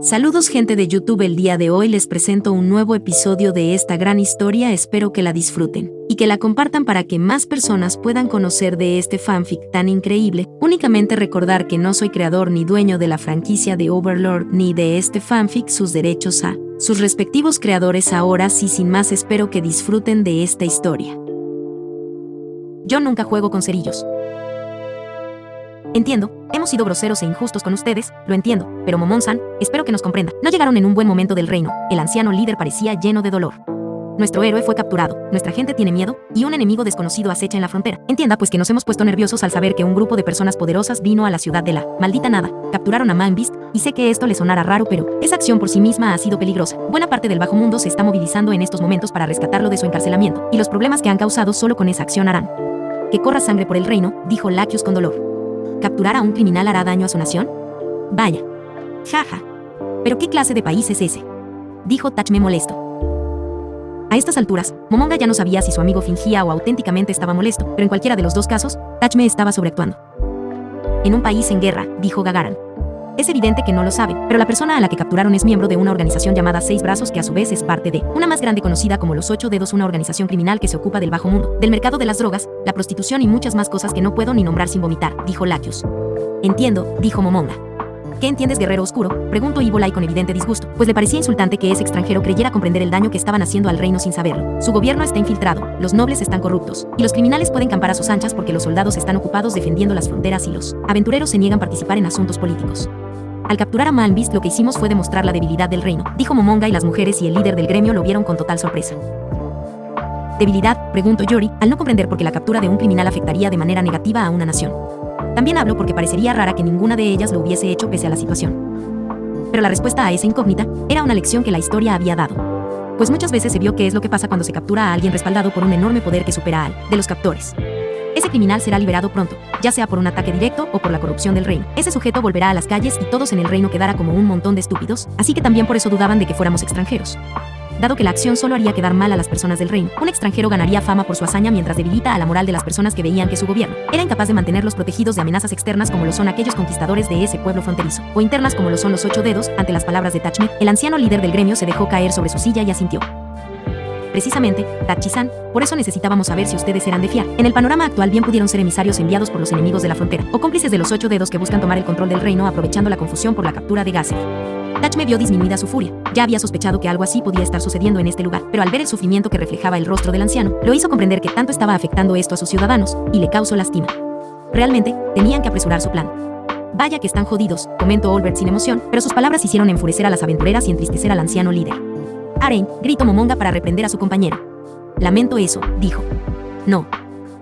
Saludos gente de YouTube, el día de hoy les presento un nuevo episodio de esta gran historia, espero que la disfruten y que la compartan para que más personas puedan conocer de este fanfic tan increíble. Únicamente recordar que no soy creador ni dueño de la franquicia de Overlord ni de este fanfic, sus derechos a sus respectivos creadores. Ahora sí, sin más, espero que disfruten de esta historia. Yo nunca juego con cerillos. Entiendo, hemos sido groseros e injustos con ustedes, lo entiendo, pero Momon-san, espero que nos comprenda. No llegaron en un buen momento del reino, el anciano líder parecía lleno de dolor. Nuestro héroe fue capturado, nuestra gente tiene miedo, y un enemigo desconocido acecha en la frontera. Entienda pues que nos hemos puesto nerviosos al saber que un grupo de personas poderosas vino a la ciudad de la maldita nada, capturaron a Man-Beast, y sé que esto le sonará raro, pero esa acción por sí misma ha sido peligrosa. Buena parte del bajo mundo se está movilizando en estos momentos para rescatarlo de su encarcelamiento, y los problemas que han causado solo con esa acción harán que corra sangre por el reino, dijo Lacus con dolor. ¿Capturar a un criminal hará daño a su nación? Vaya. Jaja. ¿Pero qué clase de país es ese?, dijo Tachme molesto. A estas alturas, Momonga ya no sabía si su amigo fingía o auténticamente estaba molesto, pero en cualquiera de los dos casos, Tachme estaba sobreactuando. En un país en guerra, dijo Gagaran. Es evidente que no lo sabe, pero la persona a la que capturaron es miembro de una organización llamada Seis Brazos, que a su vez es parte de una más grande conocida como los Ocho Dedos, una organización criminal que se ocupa del bajo mundo, del mercado de las drogas, la prostitución y muchas más cosas que no puedo ni nombrar sin vomitar, dijo Lacus. Entiendo, dijo Momonga. ¿Qué entiendes, guerrero oscuro?, preguntó Ivolai con evidente disgusto, pues le parecía insultante que ese extranjero creyera comprender el daño que estaban haciendo al reino sin saberlo. Su gobierno está infiltrado, los nobles están corruptos, y los criminales pueden campar a sus anchas porque los soldados están ocupados defendiendo las fronteras y los aventureros se niegan a participar en asuntos políticos. Al capturar a Man-Beast, lo que hicimos fue demostrar la debilidad del reino, dijo Momonga, y las mujeres y el líder del gremio lo vieron con total sorpresa. ¿Debilidad?, preguntó Yori, al no comprender por qué la captura de un criminal afectaría de manera negativa a una nación. También hablo porque parecería rara que ninguna de ellas lo hubiese hecho pese a la situación. Pero la respuesta a esa incógnita era una lección que la historia había dado. Pues muchas veces se vio qué es lo que pasa cuando se captura a alguien respaldado por un enorme poder que supera al de los captores. Ese criminal será liberado pronto, ya sea por un ataque directo o por la corrupción del reino. Ese sujeto volverá a las calles y todos en el reino quedará como un montón de estúpidos, así que también por eso dudaban de que fuéramos extranjeros. Dado que la acción solo haría quedar mal a las personas del reino, un extranjero ganaría fama por su hazaña mientras debilita a la moral de las personas que veían que su gobierno era incapaz de mantenerlos protegidos de amenazas externas como lo son aquellos conquistadores de ese pueblo fronterizo, o internas como lo son los Ocho Dedos. Ante las palabras de Tachme, el anciano líder del gremio se dejó caer sobre su silla y asintió. Precisamente, Tachi-san, por eso necesitábamos saber si ustedes eran de fiar. En el panorama actual bien pudieron ser emisarios enviados por los enemigos de la frontera, o cómplices de los Ocho Dedos que buscan tomar el control del reino aprovechando la confusión por la captura de Gasser. Tachme vio disminuida su furia. Ya había sospechado que algo así podía estar sucediendo en este lugar, pero al ver el sufrimiento que reflejaba el rostro del anciano, lo hizo comprender que tanto estaba afectando esto a sus ciudadanos, y le causó lástima. Realmente, tenían que apresurar su plan. Vaya que están jodidos, comentó Olbert sin emoción, pero sus palabras hicieron enfurecer a las aventureras y entristecer al anciano líder. Aren, gritó Momonga para reprender a su compañera. Lamento eso, dijo. No.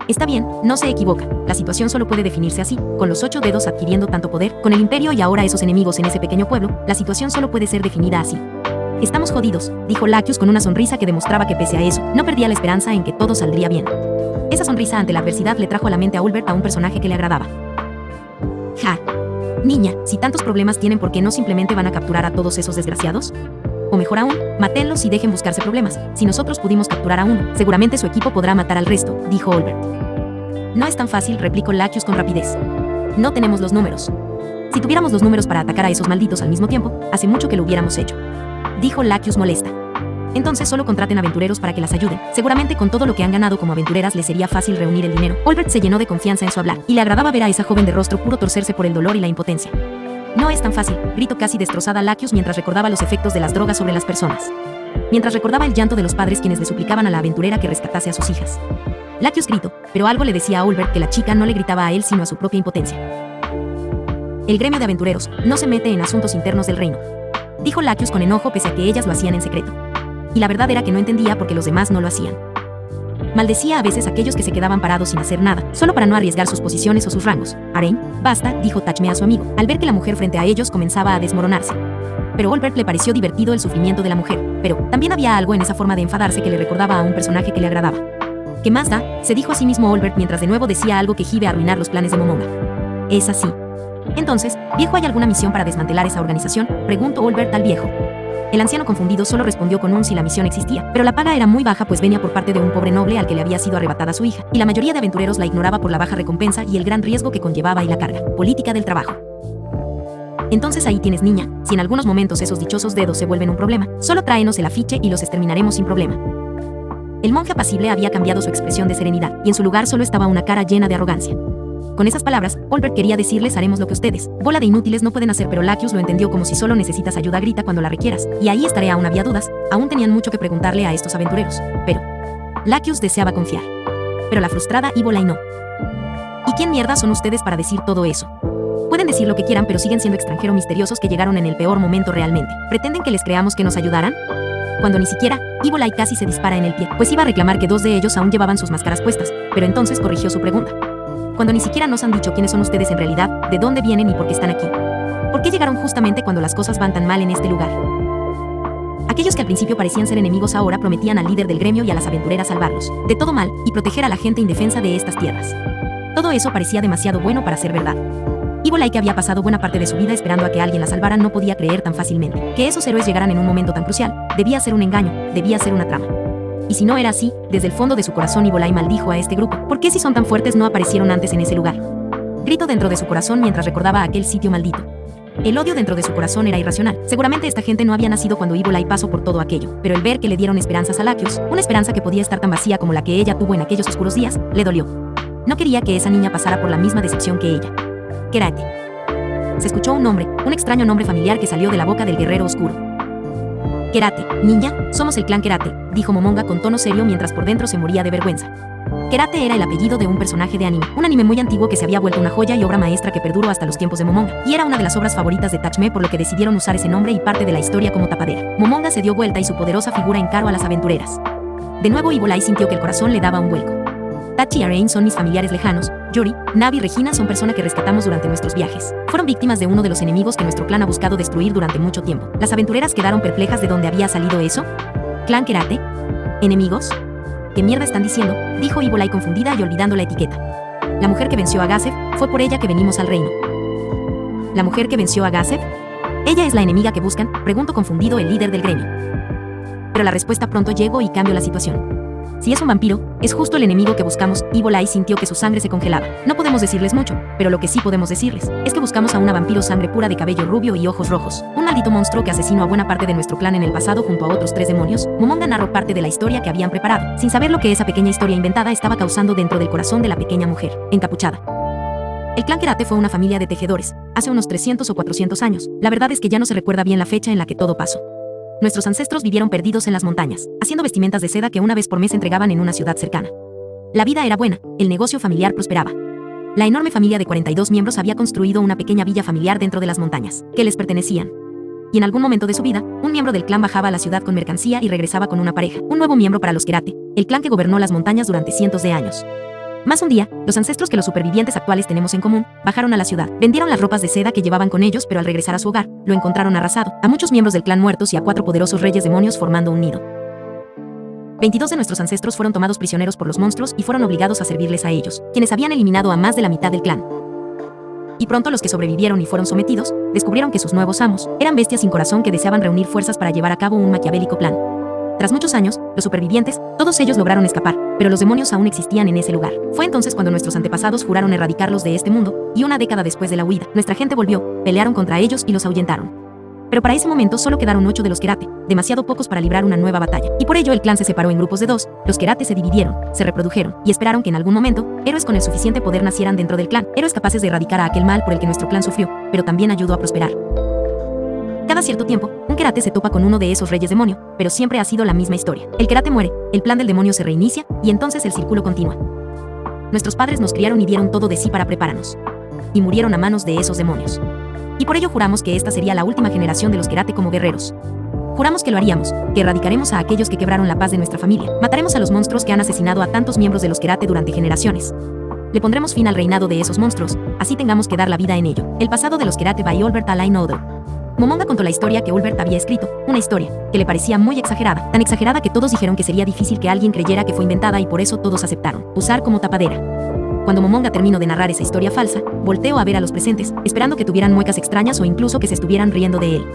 Está bien, no se equivoca, la situación solo puede definirse así, con los Ocho Dedos adquiriendo tanto poder, con el imperio y ahora esos enemigos en ese pequeño pueblo, la situación solo puede ser definida así. Estamos jodidos, dijo Lacus con una sonrisa que demostraba que pese a eso, no perdía la esperanza en que todo saldría bien. Esa sonrisa ante la adversidad le trajo a la mente a Olbert a un personaje que le agradaba. Ja. Niña, si tantos problemas tienen, ¿por qué no simplemente van a capturar a todos esos desgraciados? O mejor aún, mátenlos y dejen buscarse problemas. Si nosotros pudimos capturar a uno, seguramente su equipo podrá matar al resto, dijo Olbert. No es tan fácil, replicó Lacus con rapidez. No tenemos los números. Si tuviéramos los números para atacar a esos malditos al mismo tiempo, hace mucho que lo hubiéramos hecho, dijo Lacus molesta. Entonces solo contraten aventureros para que las ayuden. Seguramente con todo lo que han ganado como aventureras les sería fácil reunir el dinero. Olbert se llenó de confianza en su hablar, y le agradaba ver a esa joven de rostro puro torcerse por el dolor y la impotencia. No es tan fácil, gritó casi destrozada Lacus mientras recordaba los efectos de las drogas sobre las personas. Mientras recordaba el llanto de los padres quienes le suplicaban a la aventurera que rescatase a sus hijas. Lacus gritó, pero algo le decía a Olbert que la chica no le gritaba a él sino a su propia impotencia. El gremio de aventureros no se mete en asuntos internos del reino, dijo Lacus con enojo pese a que ellas lo hacían en secreto. Y la verdad era que no entendía por qué los demás no lo hacían. Maldecía a veces a aquellos que se quedaban parados sin hacer nada, solo para no arriesgar sus posiciones o sus rangos. Aren, basta, dijo Tachme a su amigo, al ver que la mujer frente a ellos comenzaba a desmoronarse. Pero Olbert le pareció divertido el sufrimiento de la mujer, pero también había algo en esa forma de enfadarse que le recordaba a un personaje que le agradaba. ¿Qué más da?, se dijo a sí mismo Olbert mientras de nuevo decía algo que iba a arruinar los planes de Momonga. Es así. Entonces, viejo, ¿hay alguna misión para desmantelar esa organización?, preguntó Olbert al viejo. El anciano confundido solo respondió con un si la misión existía, pero la paga era muy baja pues venía por parte de un pobre noble al que le había sido arrebatada su hija, y la mayoría de aventureros la ignoraba por la baja recompensa y el gran riesgo que conllevaba y la carga política del trabajo. Entonces ahí tienes, niña, si en algunos momentos esos dichosos dedos se vuelven un problema, solo tráenos el afiche y los exterminaremos sin problema. El monje apacible había cambiado su expresión de serenidad, y en su lugar solo estaba una cara llena de arrogancia. Con esas palabras, Olbert quería decirles: haremos lo que ustedes, bola de inútiles, no pueden hacer, pero Laccius lo entendió como: si solo necesitas ayuda, grita cuando la requieras, y ahí estaré. Aún había dudas, aún tenían mucho que preguntarle a estos aventureros, pero Laccius deseaba confiar. Pero la frustrada Evilai no. ¿Y quién mierda son ustedes para decir todo eso? Pueden decir lo que quieran, pero siguen siendo extranjeros misteriosos que llegaron en el peor momento realmente. ¿Pretenden que les creamos que nos ayudaran? Cuando ni siquiera, Evilai casi se dispara en el pie, pues iba a reclamar que 2 de ellos aún llevaban sus máscaras puestas, pero entonces corrigió su pregunta. Cuando ni siquiera nos han dicho quiénes son ustedes en realidad, de dónde vienen y por qué están aquí. ¿Por qué llegaron justamente cuando las cosas van tan mal en este lugar? Aquellos que al principio parecían ser enemigos ahora prometían al líder del gremio y a las aventureras salvarlos de todo mal y proteger a la gente indefensa de estas tierras. Todo eso parecía demasiado bueno para ser verdad. Evilai, que había pasado buena parte de su vida esperando a que alguien la salvara, no podía creer tan fácilmente que esos héroes llegaran en un momento tan crucial. Debía ser un engaño, debía ser una trama. Y si no era así, desde el fondo de su corazón Evilai maldijo a este grupo. ¿Por qué, si son tan fuertes, no aparecieron antes en ese lugar? Gritó dentro de su corazón mientras recordaba aquel sitio maldito. El odio dentro de su corazón era irracional. Seguramente esta gente no había nacido cuando Evilai pasó por todo aquello, pero el ver que le dieron esperanzas a Laccius, una esperanza que podía estar tan vacía como la que ella tuvo en aquellos oscuros días, le dolió. No quería que esa niña pasara por la misma decepción que ella. Kerate. Se escuchó un nombre, un extraño nombre familiar que salió de la boca del guerrero oscuro. Kerate, niña, somos el clan Kerate, dijo Momonga con tono serio mientras por dentro se moría de vergüenza. Kerate era el apellido de un personaje de anime, un anime muy antiguo que se había vuelto una joya y obra maestra que perduró hasta los tiempos de Momonga, y era una de las obras favoritas de Tachme, por lo que decidieron usar ese nombre y parte de la historia como tapadera. Momonga se dio vuelta y su poderosa figura encaró a las aventureras. De nuevo Evilai sintió que el corazón le daba un vuelco. Tachi y Arain son mis familiares lejanos. Yuri, Navi y Regina son personas que rescatamos durante nuestros viajes. Fueron víctimas de uno de los enemigos que nuestro clan ha buscado destruir durante mucho tiempo. Las aventureras quedaron perplejas de dónde había salido eso. ¿Clan Kerate? ¿Enemigos? ¿Qué mierda están diciendo?, dijo Evilai confundida y olvidando la etiqueta. La mujer que venció a Gasef, fue por ella que venimos al reino. ¿La mujer que venció a Gasef? ¿Ella es la enemiga que buscan?, preguntó confundido el líder del gremio. Pero la respuesta pronto llegó y cambió la situación. Si es un vampiro, es justo el enemigo que buscamos. Evilai sintió que su sangre se congelaba. No podemos decirles mucho, pero lo que sí podemos decirles es que buscamos a una vampiro sangre pura de cabello rubio y ojos rojos. Un maldito monstruo que asesinó a buena parte de nuestro clan en el pasado junto a otros 3 demonios. Momonga narró parte de la historia que habían preparado, sin saber lo que esa pequeña historia inventada estaba causando dentro del corazón de la pequeña mujer, encapuchada. El clan Kerate fue una familia de tejedores, hace unos 300 o 400 años. La verdad es que ya no se recuerda bien la fecha en la que todo pasó. Nuestros ancestros vivieron perdidos en las montañas, haciendo vestimentas de seda que una vez por mes entregaban en una ciudad cercana. La vida era buena, el negocio familiar prosperaba. La enorme familia de 42 miembros había construido una pequeña villa familiar dentro de las montañas, que les pertenecían. Y en algún momento de su vida, un miembro del clan bajaba a la ciudad con mercancía y regresaba con una pareja, un nuevo miembro para los Kerate, el clan que gobernó las montañas durante cientos de años. Más un día, los ancestros que los supervivientes actuales tenemos en común, bajaron a la ciudad, vendieron las ropas de seda que llevaban con ellos, pero al regresar a su hogar, lo encontraron arrasado, a muchos miembros del clan muertos y a 4 poderosos reyes demonios formando un nido. 22 de nuestros ancestros fueron tomados prisioneros por los monstruos y fueron obligados a servirles a ellos, quienes habían eliminado a más de la mitad del clan. Y pronto los que sobrevivieron y fueron sometidos, descubrieron que sus nuevos amos eran bestias sin corazón que deseaban reunir fuerzas para llevar a cabo un maquiavélico plan. Tras muchos años, los supervivientes, todos ellos lograron escapar, pero los demonios aún existían en ese lugar. Fue entonces cuando nuestros antepasados juraron erradicarlos de este mundo, y una década después de la huida, nuestra gente volvió, pelearon contra ellos y los ahuyentaron. Pero para ese momento solo quedaron 8 de los Kerate, demasiado pocos para librar una nueva batalla, y por ello el clan se separó en grupos de 2, los Kerate se dividieron, se reprodujeron, y esperaron que en algún momento, héroes con el suficiente poder nacieran dentro del clan, héroes capaces de erradicar a aquel mal por el que nuestro clan sufrió, pero también ayudó a prosperar. Cada cierto tiempo, un Kerate se topa con uno de esos reyes demonio, pero siempre ha sido la misma historia. El Kerate muere, el plan del demonio se reinicia, y entonces el círculo continúa. Nuestros padres nos criaron y dieron todo de sí para prepararnos. Y murieron a manos de esos demonios. Y por ello juramos que esta sería la última generación de los Kerate como guerreros. Juramos que lo haríamos, que erradicaremos a aquellos que quebraron la paz de nuestra familia, mataremos a los monstruos que han asesinado a tantos miembros de los Kerate durante generaciones. Le pondremos fin al reinado de esos monstruos, así tengamos que dar la vida en ello. El pasado de los Kerate by Olbert Alain Odor. Momonga contó la historia que Olbert había escrito, una historia que le parecía muy exagerada, tan exagerada que todos dijeron que sería difícil que alguien creyera que fue inventada y por eso todos aceptaron usar como tapadera. Cuando Momonga terminó de narrar esa historia falsa, volteó a ver a los presentes, esperando que tuvieran muecas extrañas o incluso que se estuvieran riendo de él.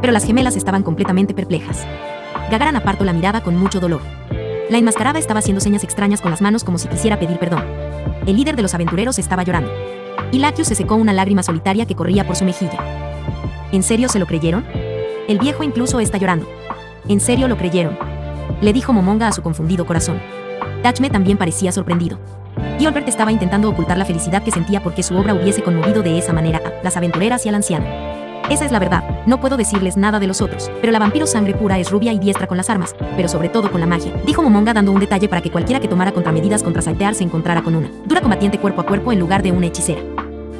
Pero las gemelas estaban completamente perplejas. Gagaran apartó la mirada con mucho dolor. La enmascarada estaba haciendo señas extrañas con las manos como si quisiera pedir perdón. El líder de los aventureros estaba llorando. y Lacus se secó una lágrima solitaria que corría por su mejilla. ¿En serio se lo creyeron? El viejo incluso está llorando. ¿En serio lo creyeron?, le dijo Momonga a su confundido corazón. Tachme también parecía sorprendido. Y Olbert estaba intentando ocultar la felicidad que sentía porque su obra hubiese conmovido de esa manera a las aventureras y al anciano. Esa es la verdad, no puedo decirles nada de los otros, pero la vampiro sangre pura es rubia y diestra con las armas, pero sobre todo con la magia, dijo Momonga dando un detalle para que cualquiera que tomara contramedidas contra Saitear se encontrara con una dura combatiente cuerpo a cuerpo en lugar de una hechicera.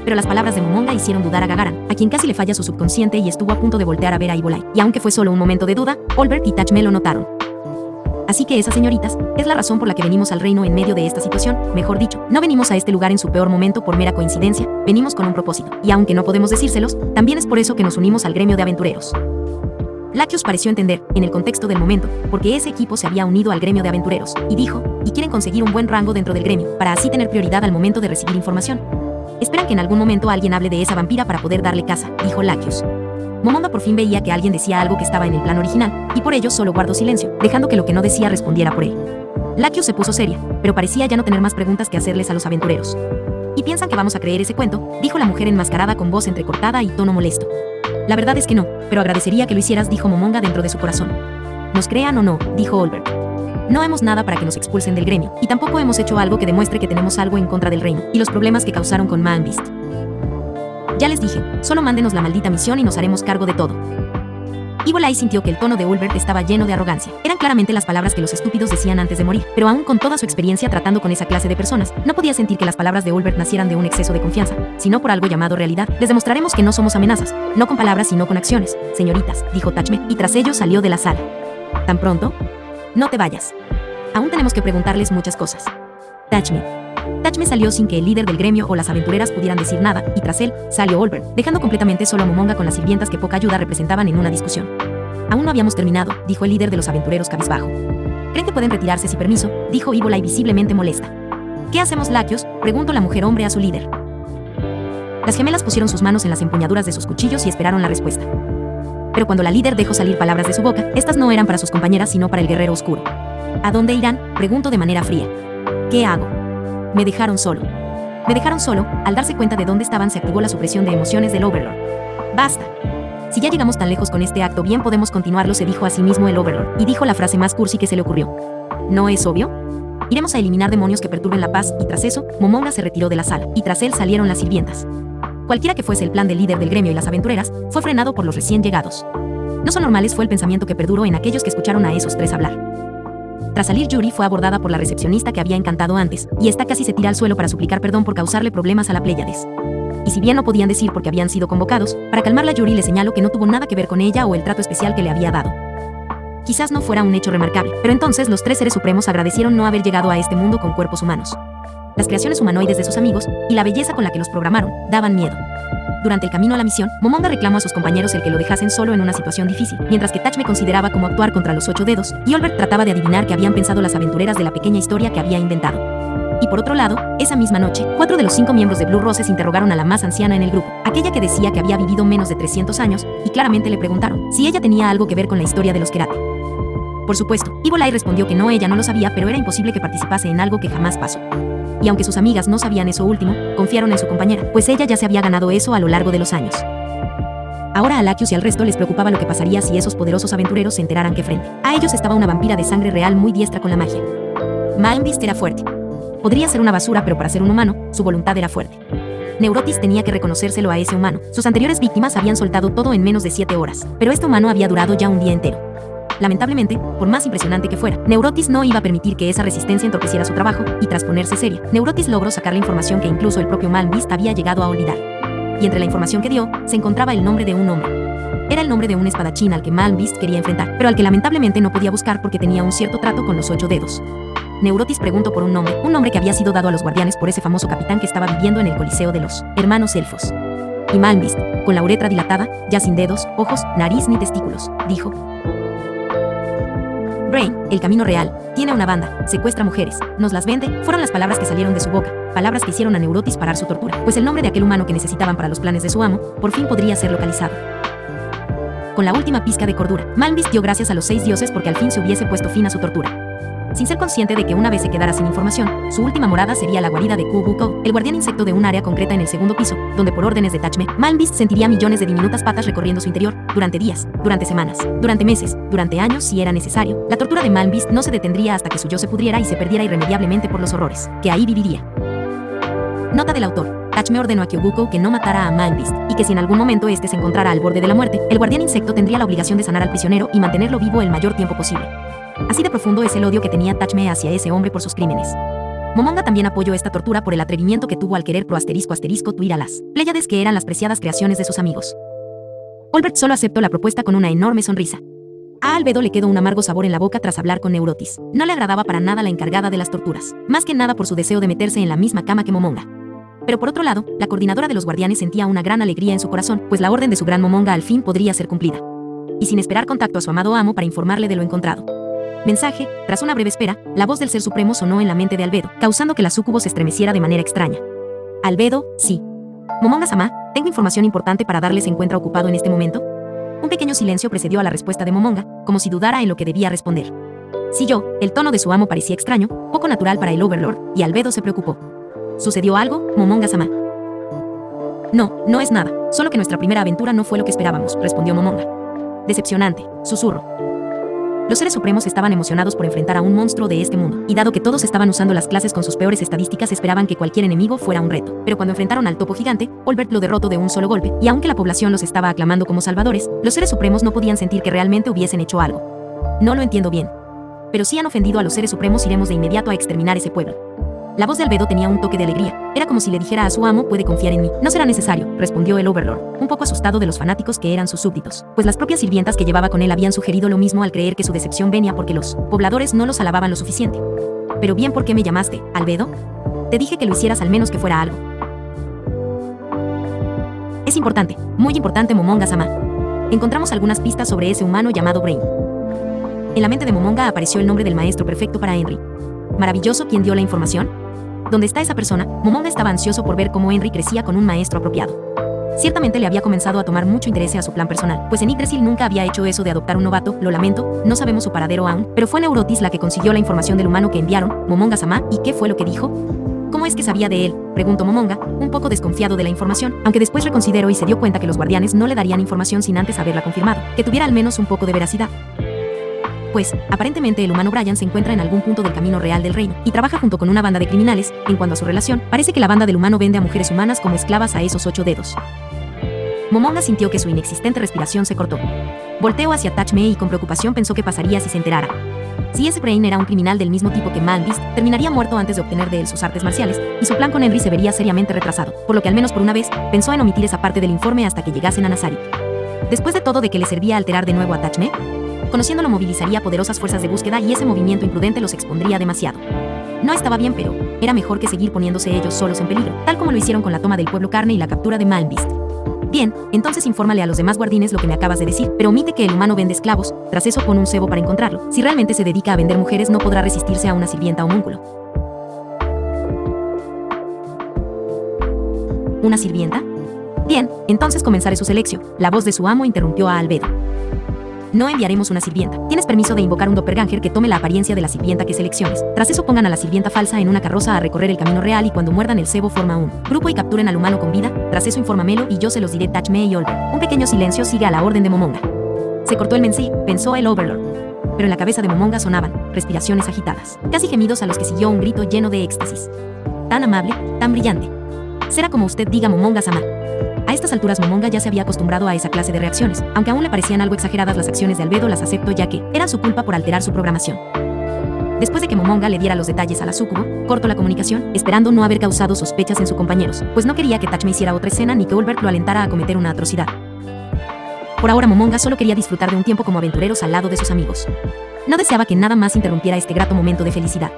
Pero las palabras de Momonga hicieron dudar a Gagaran, a quien casi le falla su subconsciente y estuvo a punto de voltear a ver a Ivolai, y aunque fue solo un momento de duda, Olbert y Tachme lo notaron. Así que esas señoritas, es la razón por la que venimos al reino en medio de esta situación, mejor dicho, no venimos a este lugar en su peor momento por mera coincidencia, venimos con un propósito, y aunque no podemos decírselos, también es por eso que nos unimos al gremio de aventureros. Lacus pareció entender, en el contexto del momento, porque ese equipo se había unido al gremio de aventureros, y dijo, y quieren conseguir un buen rango dentro del gremio, para así tener prioridad al momento de recibir información. Esperan que en algún momento alguien hable de esa vampira para poder darle caza, dijo Lacus. Momonga por fin veía que alguien decía algo que estaba en el plan original, y por ello solo guardó silencio, dejando que lo que no decía respondiera por él. Lacus se puso seria, pero parecía ya no tener más preguntas que hacerles a los aventureros. ¿Y piensan que vamos a creer ese cuento?, dijo la mujer enmascarada con voz entrecortada y tono molesto. La verdad es que no, pero agradecería que lo hicieras, dijo Momonga dentro de su corazón. ¿Nos crean o no?, dijo Olbert. No hemos nada para que nos expulsen del gremio, y tampoco hemos hecho algo que demuestre que tenemos algo en contra del reino, y los problemas que causaron con Manbeast. Ya les dije, solo mándenos la maldita misión y nos haremos cargo de todo. Ivolai sintió que el tono de Olbert estaba lleno de arrogancia. Eran claramente las palabras que los estúpidos decían antes de morir, pero aún con toda su experiencia tratando con esa clase de personas, no podía sentir que las palabras de Olbert nacieran de un exceso de confianza, sino por algo llamado realidad. Les demostraremos que no somos amenazas, no con palabras sino con acciones, señoritas, dijo Tachme, y tras ello salió de la sala. ¿Tan pronto? No te vayas. Aún tenemos que preguntarles muchas cosas. Tachme salió sin que el líder del gremio o las aventureras pudieran decir nada, y tras él, salió Olbert, dejando completamente solo a Momonga con las sirvientas que poca ayuda representaban en una discusión. Aún no habíamos terminado, dijo el líder de los aventureros cabizbajo. ¿Creen que pueden retirarse sin permiso?, dijo Ivolai visiblemente molesta. ¿Qué hacemos, Lacus?, preguntó la mujer hombre a su líder. Las gemelas pusieron sus manos en las empuñaduras de sus cuchillos y esperaron la respuesta. Pero cuando la líder dejó salir palabras de su boca, estas no eran para sus compañeras sino para el guerrero oscuro. ¿A dónde irán?, preguntó de manera fría. ¿Qué hago? Me dejaron solo. Al darse cuenta de dónde estaban se activó la supresión de emociones del Overlord. Basta. Si ya llegamos tan lejos con este acto, bien podemos continuarlo, se dijo a sí mismo el Overlord, y dijo la frase más cursi que se le ocurrió. ¿No es obvio? Iremos a eliminar demonios que perturben la paz, y tras eso, Momonga se retiró de la sala, y tras él salieron las sirvientas. Cualquiera que fuese el plan del líder del gremio y las aventureras, fue frenado por los recién llegados. No son normales, fue el pensamiento que perduró en aquellos que escucharon a esos tres hablar. Tras salir, Yuri fue abordada por la recepcionista que había encantado antes, y esta casi se tira al suelo para suplicar perdón por causarle problemas a la Pléyades. Y si bien no podían decir por qué habían sido convocados, para calmarla Yuri le señaló que no tuvo nada que ver con ella o el trato especial que le había dado. Quizás no fuera un hecho remarcable, pero entonces los tres seres supremos agradecieron no haber llegado a este mundo con cuerpos humanos. Las creaciones humanoides de sus amigos, y la belleza con la que los programaron, daban miedo. Durante el camino a la misión, Momonga reclamó a sus compañeros el que lo dejasen solo en una situación difícil, mientras que Tachme consideraba cómo actuar contra los 8 dedos, y Olbert trataba de adivinar qué habían pensado las aventureras de la pequeña historia que había inventado. Y por otro lado, esa misma noche, 4 de los 5 miembros de Blue Roses interrogaron a la más anciana en el grupo, aquella que decía que había vivido menos de 300 años, y claramente le preguntaron si ella tenía algo que ver con la historia de los Kerate. Por supuesto, Ivolai respondió que no, ella no lo sabía, pero era imposible que participase en algo que jamás pasó. Y aunque sus amigas no sabían eso último, confiaron en su compañera, pues ella ya se había ganado eso a lo largo de los años. Ahora a Lacus y al resto les preocupaba lo que pasaría si esos poderosos aventureros se enteraran que frente a ellos estaba una vampira de sangre real muy diestra con la magia. Manbeast era fuerte. Podría ser una basura, pero para ser un humano, su voluntad era fuerte. Neurotis tenía que reconocérselo a ese humano. Sus anteriores víctimas habían soltado todo en menos de 7 horas, pero este humano había durado ya un día entero. Lamentablemente, por más impresionante que fuera, Neurotis no iba a permitir que esa resistencia entorpeciera su trabajo, y tras ponerse seria, Neurotis logró sacar la información que incluso el propio Manbeast había llegado a olvidar. Y entre la información que dio, se encontraba el nombre de un hombre. Era el nombre de un espadachín al que Manbeast quería enfrentar, pero al que lamentablemente no podía buscar porque tenía un cierto trato con los 8 dedos. Neurotis preguntó por un nombre que había sido dado a los guardianes por ese famoso capitán que estaba viviendo en el Coliseo de los Hermanos Elfos. Y Manbeast, con la uretra dilatada, ya sin dedos, ojos, nariz ni testículos, dijo: Brain, el camino real, tiene una banda, secuestra mujeres, nos las vende, fueron las palabras que salieron de su boca, palabras que hicieron a Neurotis parar su tortura, pues el nombre de aquel humano que necesitaban para los planes de su amo, por fin podría ser localizado. Con la última pizca de cordura, Manbeast dio gracias a los 6 dioses porque al fin se hubiese puesto fin a su tortura. sin ser consciente de que una vez se quedara sin información, su última morada sería la guarida de Kubuko, el guardián insecto de un área concreta en el segundo piso, donde por órdenes de Tachme, Malmbeast sentiría millones de diminutas patas recorriendo su interior, durante días, durante semanas, durante meses, durante años si era necesario. La tortura de Malmbeast no se detendría hasta que su yo se pudriera y se perdiera irremediablemente por los horrores, que ahí viviría. Nota del autor. Tachme ordenó a Kyobuko que no matara a Malmbeast, y que si en algún momento este se encontrara al borde de la muerte, el guardián insecto tendría la obligación de sanar al prisionero y mantenerlo vivo el mayor tiempo posible. Así de profundo es el odio que tenía Tachme hacia ese hombre por sus crímenes. Momonga también apoyó esta tortura por el atrevimiento que tuvo al querer tuir a las Pléyades, que eran las preciadas creaciones de sus amigos. Olbert solo aceptó la propuesta con una enorme sonrisa. A Albedo le quedó un amargo sabor en la boca tras hablar con Neurotis. No le agradaba para nada la encargada de las torturas, más que nada por su deseo de meterse en la misma cama que Momonga. Pero por otro lado, la coordinadora de los guardianes sentía una gran alegría en su corazón, pues la orden de su gran Momonga al fin podría ser cumplida. Y sin esperar contacto a su amado amo para informarle de lo encontrado. Mensaje. Tras una breve espera, la voz del Ser Supremo sonó en la mente de Albedo, causando que la súcubo se estremeciera de manera extraña. Albedo, sí. Momonga-sama, tengo información importante para darle. ¿Se encuentra ocupado en este momento? Un pequeño silencio precedió a la respuesta de Momonga, como si dudara en lo que debía responder. Sí, yo. El tono de su amo parecía extraño, poco natural para el Overlord, y Albedo se preocupó. ¿Sucedió algo, Momonga-sama? No, no es nada, solo que nuestra primera aventura no fue lo que esperábamos, respondió Momonga. Decepcionante, susurro. Los seres supremos estaban emocionados por enfrentar a un monstruo de este mundo, y dado que todos estaban usando las clases con sus peores estadísticas, esperaban que cualquier enemigo fuera un reto. Pero cuando enfrentaron al topo gigante, Olbert lo derrotó de un solo golpe, y aunque la población los estaba aclamando como salvadores, los seres supremos no podían sentir que realmente hubiesen hecho algo. No lo entiendo bien. Pero si han ofendido a los seres supremos, iremos de inmediato a exterminar ese pueblo. La voz de Albedo tenía un toque de alegría. Era como si le dijera a su amo: puede confiar en mí. No será necesario, respondió el Overlord, un poco asustado de los fanáticos que eran sus súbditos, pues las propias sirvientas que llevaba con él habían sugerido lo mismo al creer que su decepción venía porque los pobladores no los alababan lo suficiente. Pero bien, ¿por qué me llamaste, Albedo? Te dije que lo hicieras, al menos que fuera algo. Es importante, muy importante, Momonga-sama. Encontramos algunas pistas sobre ese humano llamado Brain. En la mente de Momonga apareció el nombre del maestro perfecto para Henry. Maravilloso, ¿quién dio la información? ¿Dónde está esa persona? Momonga estaba ansioso por ver cómo Henry crecía con un maestro apropiado. Ciertamente le había comenzado a tomar mucho interés a su plan personal, pues en Yggdrasil nunca había hecho eso de adoptar un novato. Lo lamento, no sabemos su paradero aún, pero fue Neurotis la que consiguió la información del humano que enviaron, Momonga-sama. ¿Y qué fue lo que dijo? ¿Cómo es que sabía de él?, preguntó Momonga, un poco desconfiado de la información, aunque después reconsideró y se dio cuenta que los guardianes no le darían información sin antes haberla confirmado, que tuviera al menos un poco de veracidad. Pues, aparentemente el humano Brian se encuentra en algún punto del camino real del reino, y trabaja junto con una banda de criminales. En cuanto a su relación, parece que la banda del humano vende a mujeres humanas como esclavas a esos 8 dedos. Momonga sintió que su inexistente respiración se cortó. Volteó hacia Tachme y con preocupación pensó qué pasaría si se enterara. Si ese Brain era un criminal del mismo tipo que Malmbeast, terminaría muerto antes de obtener de él sus artes marciales, y su plan con Henry se vería seriamente retrasado, por lo que al menos por una vez, pensó en omitir esa parte del informe hasta que llegasen a Nazarik. Después de todo, ¿de qué le servía alterar de nuevo a Tachme? Conociéndolo, movilizaría poderosas fuerzas de búsqueda y ese movimiento imprudente los expondría demasiado. No estaba bien, pero era mejor que seguir poniéndose ellos solos en peligro, tal como lo hicieron con la toma del pueblo carne y la captura de Malmbeast. Bien, entonces infórmale a los demás guardianes lo que me acabas de decir, pero omite que el humano vende esclavos. Tras eso pon un cebo para encontrarlo. Si realmente se dedica a vender mujeres, no podrá resistirse a una sirvienta homúnculo. ¿Una sirvienta? Bien, entonces comenzaré su selección. La voz de su amo interrumpió a Albedo. No enviaremos una sirvienta. Tienes permiso de invocar un doppelganger que tome la apariencia de la sirvienta que selecciones. Tras eso pongan a la sirvienta falsa en una carroza a recorrer el camino real, y cuando muerdan el cebo forma un grupo y capturen al humano con vida. Tras eso infórmamelo y yo se los diré. Tachme y Olbert. Un pequeño silencio sigue a la orden de Momonga. Se cortó el mensaje, pensó el Overlord. Pero en la cabeza de Momonga sonaban respiraciones agitadas, casi gemidos, a los que siguió un grito lleno de éxtasis. Tan amable, tan brillante. Será como usted diga, Momonga-sama. A estas alturas Momonga ya se había acostumbrado a esa clase de reacciones, aunque aún le parecían algo exageradas las acciones de Albedo. Las aceptó ya que eran su culpa por alterar su programación. Después de que Momonga le diera los detalles a la súcubo, cortó la comunicación, esperando no haber causado sospechas en sus compañeros, pues no quería que Tachme hiciera otra escena ni que Olbert lo alentara a cometer una atrocidad. Por ahora Momonga solo quería disfrutar de un tiempo como aventureros al lado de sus amigos. No deseaba que nada más interrumpiera este grato momento de felicidad.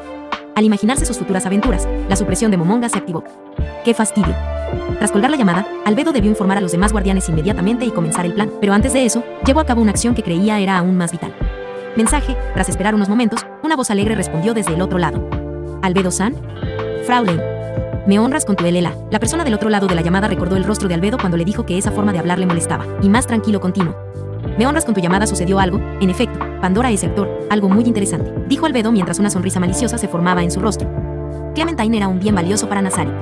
Al imaginarse sus futuras aventuras, la supresión de Momonga se activó. ¡Qué fastidio! Tras colgar la llamada, Albedo debió informar a los demás guardianes inmediatamente y comenzar el plan, pero antes de eso, llevó a cabo una acción que creía era aún más vital. Mensaje. Tras esperar unos momentos, una voz alegre respondió desde el otro lado. ¿Albedo-san? Fraulein. Me honras con tu LLA. La persona del otro lado de la llamada recordó el rostro de Albedo cuando le dijo que esa forma de hablar le molestaba, y más tranquilo continuó. Me honras con tu llamada, sucedió algo. En efecto, Pandora es el actor, algo muy interesante, dijo Albedo mientras una sonrisa maliciosa se formaba en su rostro. Clementine era un bien valioso para Nazarick.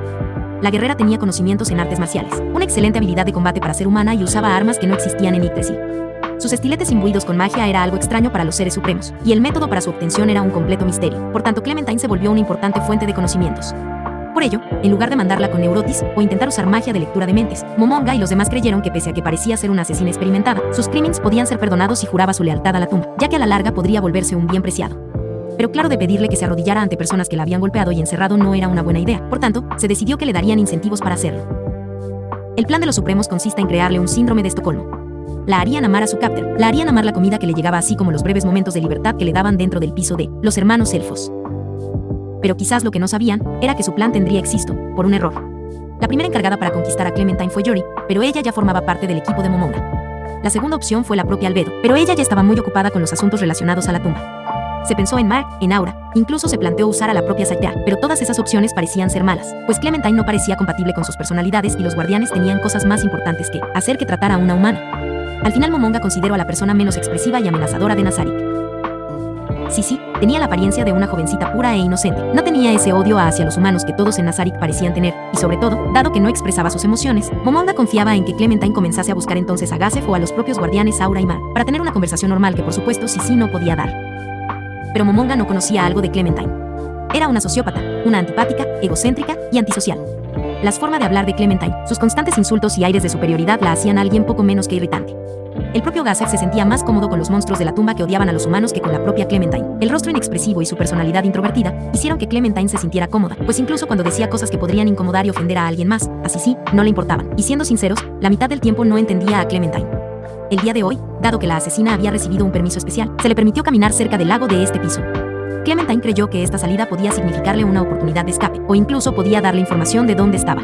La guerrera tenía conocimientos en artes marciales, una excelente habilidad de combate para ser humana y usaba armas que no existían en Yggdrasil. Sus estiletes imbuidos con magia era algo extraño para los seres supremos, y el método para su obtención era un completo misterio. Por tanto, Clementine se volvió una importante fuente de conocimientos. Por ello, en lugar de mandarla con Neurotis o intentar usar magia de lectura de mentes, Momonga y los demás creyeron que pese a que parecía ser una asesina experimentada, sus crímenes podían ser perdonados si juraba su lealtad a la tumba, ya que a la larga podría volverse un bien preciado. Pero claro, de pedirle que se arrodillara ante personas que la habían golpeado y encerrado no era una buena idea. Por tanto, se decidió que le darían incentivos para hacerlo. El plan de los Supremos consiste en crearle un síndrome de Estocolmo. La harían amar a su captor, la harían amar la comida que le llegaba, así como los breves momentos de libertad que le daban dentro del piso de los hermanos elfos. Pero quizás lo que no sabían era que su plan tendría éxito, por un error. La primera encargada para conquistar a Clementine fue Yori, pero ella ya formaba parte del equipo de Momonga. La segunda opción fue la propia Albedo, pero ella ya estaba muy ocupada con los asuntos relacionados a la tumba. Se pensó en Mar, en Aura, incluso se planteó usar a la propia Satea, pero todas esas opciones parecían ser malas, pues Clementine no parecía compatible con sus personalidades y los guardianes tenían cosas más importantes que hacer que tratar a una humana. Al final Momonga consideró a la persona menos expresiva y amenazadora de Nazarick. Sí, tenía la apariencia de una jovencita pura e inocente. No tenía ese odio hacia los humanos que todos en Nazarick parecían tener, y sobre todo, dado que no expresaba sus emociones, Momonga confiaba en que Clementine comenzase a buscar entonces a Gazef o a los propios guardianes Aura y Mar, para tener una conversación normal que por supuesto Sisi no podía dar. Pero Momonga no conocía algo de Clementine. Era una sociópata, una antipática, egocéntrica y antisocial. Las formas de hablar de Clementine, sus constantes insultos y aires de superioridad la hacían alguien poco menos que irritante. El propio Gazef se sentía más cómodo con los monstruos de la tumba que odiaban a los humanos que con la propia Clementine. El rostro inexpresivo y su personalidad introvertida hicieron que Clementine se sintiera cómoda, pues incluso cuando decía cosas que podrían incomodar y ofender a alguien más, a Sisi, no le importaban. Y siendo sinceros, la mitad del tiempo no entendía a Clementine. El día de hoy, dado que la asesina había recibido un permiso especial, se le permitió caminar cerca del lago de este piso. Clementine creyó que esta salida podía significarle una oportunidad de escape, o incluso podía darle información de dónde estaba.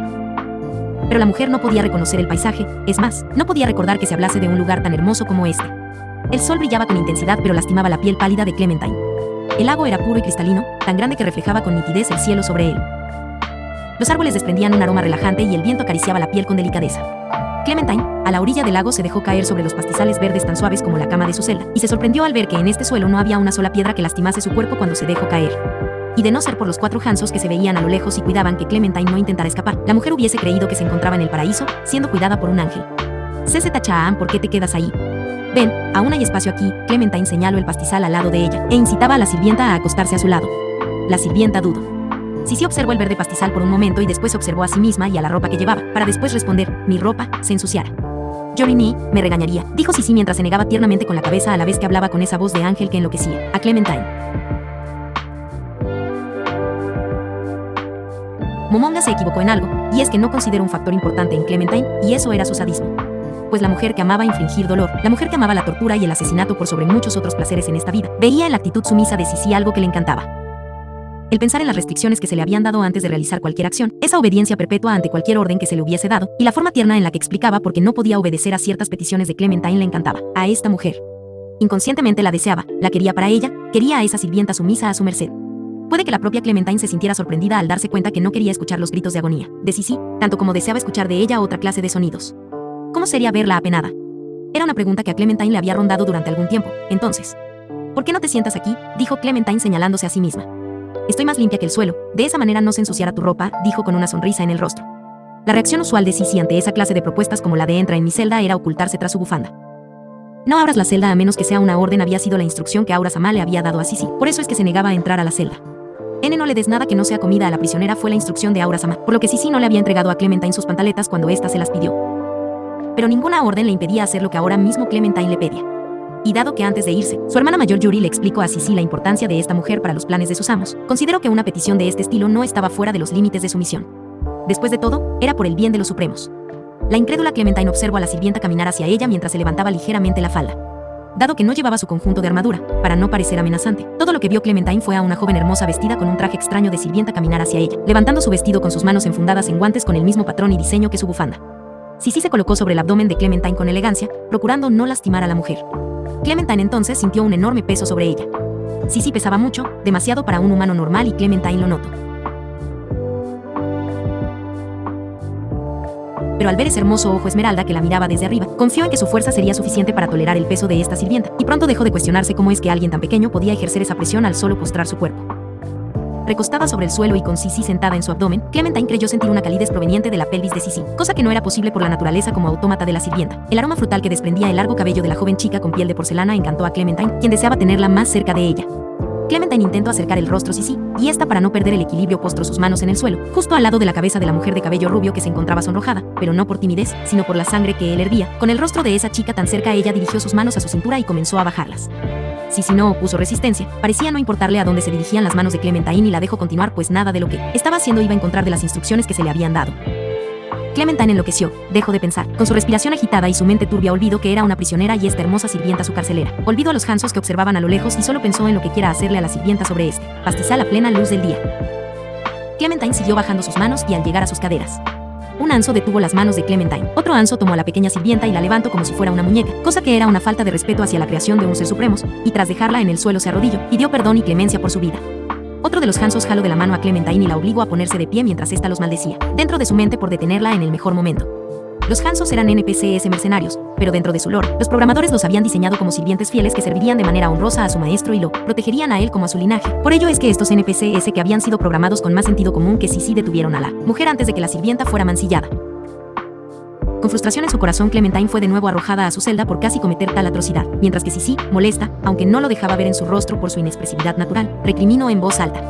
Pero la mujer no podía reconocer el paisaje, es más, no podía recordar que se hablase de un lugar tan hermoso como este. El sol brillaba con intensidad pero lastimaba la piel pálida de Clementine. El lago era puro y cristalino, tan grande que reflejaba con nitidez el cielo sobre él. Los árboles desprendían un aroma relajante y el viento acariciaba la piel con delicadeza. Clementine, a la orilla del lago, se dejó caer sobre los pastizales verdes tan suaves como la cama de su celda, y se sorprendió al ver que en este suelo no había una sola piedra que lastimase su cuerpo cuando se dejó caer. Y de no ser por los 4 gansos que se veían a lo lejos y cuidaban que Clementine no intentara escapar, la mujer hubiese creído que se encontraba en el paraíso, siendo cuidada por un ángel. Cese Chaan, ¿por qué te quedas ahí? Ven, aún hay espacio aquí. Clementine señaló el pastizal al lado de ella, e incitaba a la sirvienta a acostarse a su lado. La sirvienta dudó. Sisi observó el verde pastizal por un momento y después observó a sí misma y a la ropa que llevaba, para después responder, mi ropa se ensuciara. Yorini, me regañaría, dijo Sisi mientras se negaba tiernamente con la cabeza a la vez que hablaba con esa voz de ángel que enloquecía, a Clementine. Momonga se equivocó en algo, y es que no consideró un factor importante en Clementine, y eso era su sadismo. Pues la mujer que amaba infligir dolor, la mujer que amaba la tortura y el asesinato por sobre muchos otros placeres en esta vida, veía en la actitud sumisa de Sisi algo que le encantaba. El pensar en las restricciones que se le habían dado antes de realizar cualquier acción, esa obediencia perpetua ante cualquier orden que se le hubiese dado, y la forma tierna en la que explicaba por qué no podía obedecer a ciertas peticiones de Clementine le encantaba. A esta mujer. Inconscientemente la deseaba, la quería para ella, quería a esa sirvienta sumisa a su merced. Puede que la propia Clementine se sintiera sorprendida al darse cuenta que no quería escuchar los gritos de agonía de Sisi, tanto como deseaba escuchar de ella otra clase de sonidos. ¿Cómo sería verla apenada? Era una pregunta que a Clementine le había rondado durante algún tiempo. Entonces, ¿por qué no te sientas aquí?, dijo Clementine señalándose a sí misma. Estoy más limpia que el suelo, de esa manera no se ensuciará tu ropa, dijo con una sonrisa en el rostro. La reacción usual de Sisi ante esa clase de propuestas como la de entra en mi celda era ocultarse tras su bufanda. No abras la celda a menos que sea una orden, había sido la instrucción que Aura Sama le había dado a Sisi, por eso es que se negaba a entrar a la celda. No le des nada que no sea comida a la prisionera fue la instrucción de Aura Sama, por lo que Sisi no le había entregado a Clementine sus pantaletas cuando ésta se las pidió. Pero ninguna orden le impedía hacer lo que ahora mismo Clementine le pedía. Y dado que antes de irse, su hermana mayor Yuri le explicó a Sisi la importancia de esta mujer para los planes de sus amos, consideró que una petición de este estilo no estaba fuera de los límites de su misión. Después de todo, era por el bien de los supremos. La incrédula Clementine observó a la sirvienta caminar hacia ella mientras se levantaba ligeramente la falda. Dado que no llevaba su conjunto de armadura, para no parecer amenazante, todo lo que vio Clementine fue a una joven hermosa vestida con un traje extraño de sirvienta caminar hacia ella, levantando su vestido con sus manos enfundadas en guantes con el mismo patrón y diseño que su bufanda. Sisi se colocó sobre el abdomen de Clementine con elegancia, procurando no lastimar a la mujer. Clementine entonces sintió un enorme peso sobre ella. Sisi pesaba mucho, demasiado para un humano normal, y Clementine lo notó. pero al ver ese hermoso ojo esmeralda que la miraba desde arriba, confió en que su fuerza sería suficiente para tolerar el peso de esta sirvienta, y pronto dejó de cuestionarse cómo es que alguien tan pequeño podía ejercer esa presión al solo postrar su cuerpo. Recostada sobre el suelo y con Sissy sentada en su abdomen, Clementine creyó sentir una calidez proveniente de la pelvis de Sissy, cosa que no era posible por la naturaleza como autómata de la sirvienta. El aroma frutal que desprendía el largo cabello de la joven chica con piel de porcelana encantó a Clementine, quien deseaba tenerla más cerca de ella. Clementine intentó acercar el rostro a Sissy, y esta, para no perder el equilibrio, postró sus manos en el suelo, justo al lado de la cabeza de la mujer de cabello rubio que se encontraba sonrojada, pero no por timidez, sino por la sangre que él hervía. Con el rostro de esa chica tan cerca, ella dirigió sus manos a su cintura y comenzó a bajarlas. Sissy no opuso resistencia, parecía no importarle a dónde se dirigían las manos de Clementine y la dejó continuar, pues nada de lo que estaba haciendo iba en contra de las instrucciones que se le habían dado. Clementine enloqueció, dejó de pensar. Con su respiración agitada y su mente turbia olvidó que era una prisionera y esta hermosa sirvienta su carcelera. Olvidó a los Hansos que observaban a lo lejos y solo pensó en lo que quiera hacerle a la sirvienta sobre este pastizal a plena luz del día. Clementine siguió bajando sus manos y al llegar a sus caderas, un anso detuvo las manos de Clementine. Otro anso tomó a la pequeña sirvienta y la levantó como si fuera una muñeca, cosa que era una falta de respeto hacia la creación de un ser supremo, y tras dejarla en el suelo se arrodilló, pidió perdón y clemencia por su vida. Otro de los Hansos jaló de la mano a Clementine y la obligó a ponerse de pie mientras ésta los maldecía, dentro de su mente por detenerla en el mejor momento. Los Hansos eran NPCs mercenarios, pero dentro de su lore, los programadores los habían diseñado como sirvientes fieles que servirían de manera honrosa a su maestro y lo protegerían a él como a su linaje. Por ello es que estos NPCs que habían sido programados con más sentido común que Sissy detuvieron a la mujer antes de que la sirvienta fuera mancillada. Con frustración en su corazón, Clementine fue de nuevo arrojada a su celda por casi cometer tal atrocidad, mientras que Sissy, molesta, aunque no lo dejaba ver en su rostro por su inexpresividad natural, recriminó en voz alta.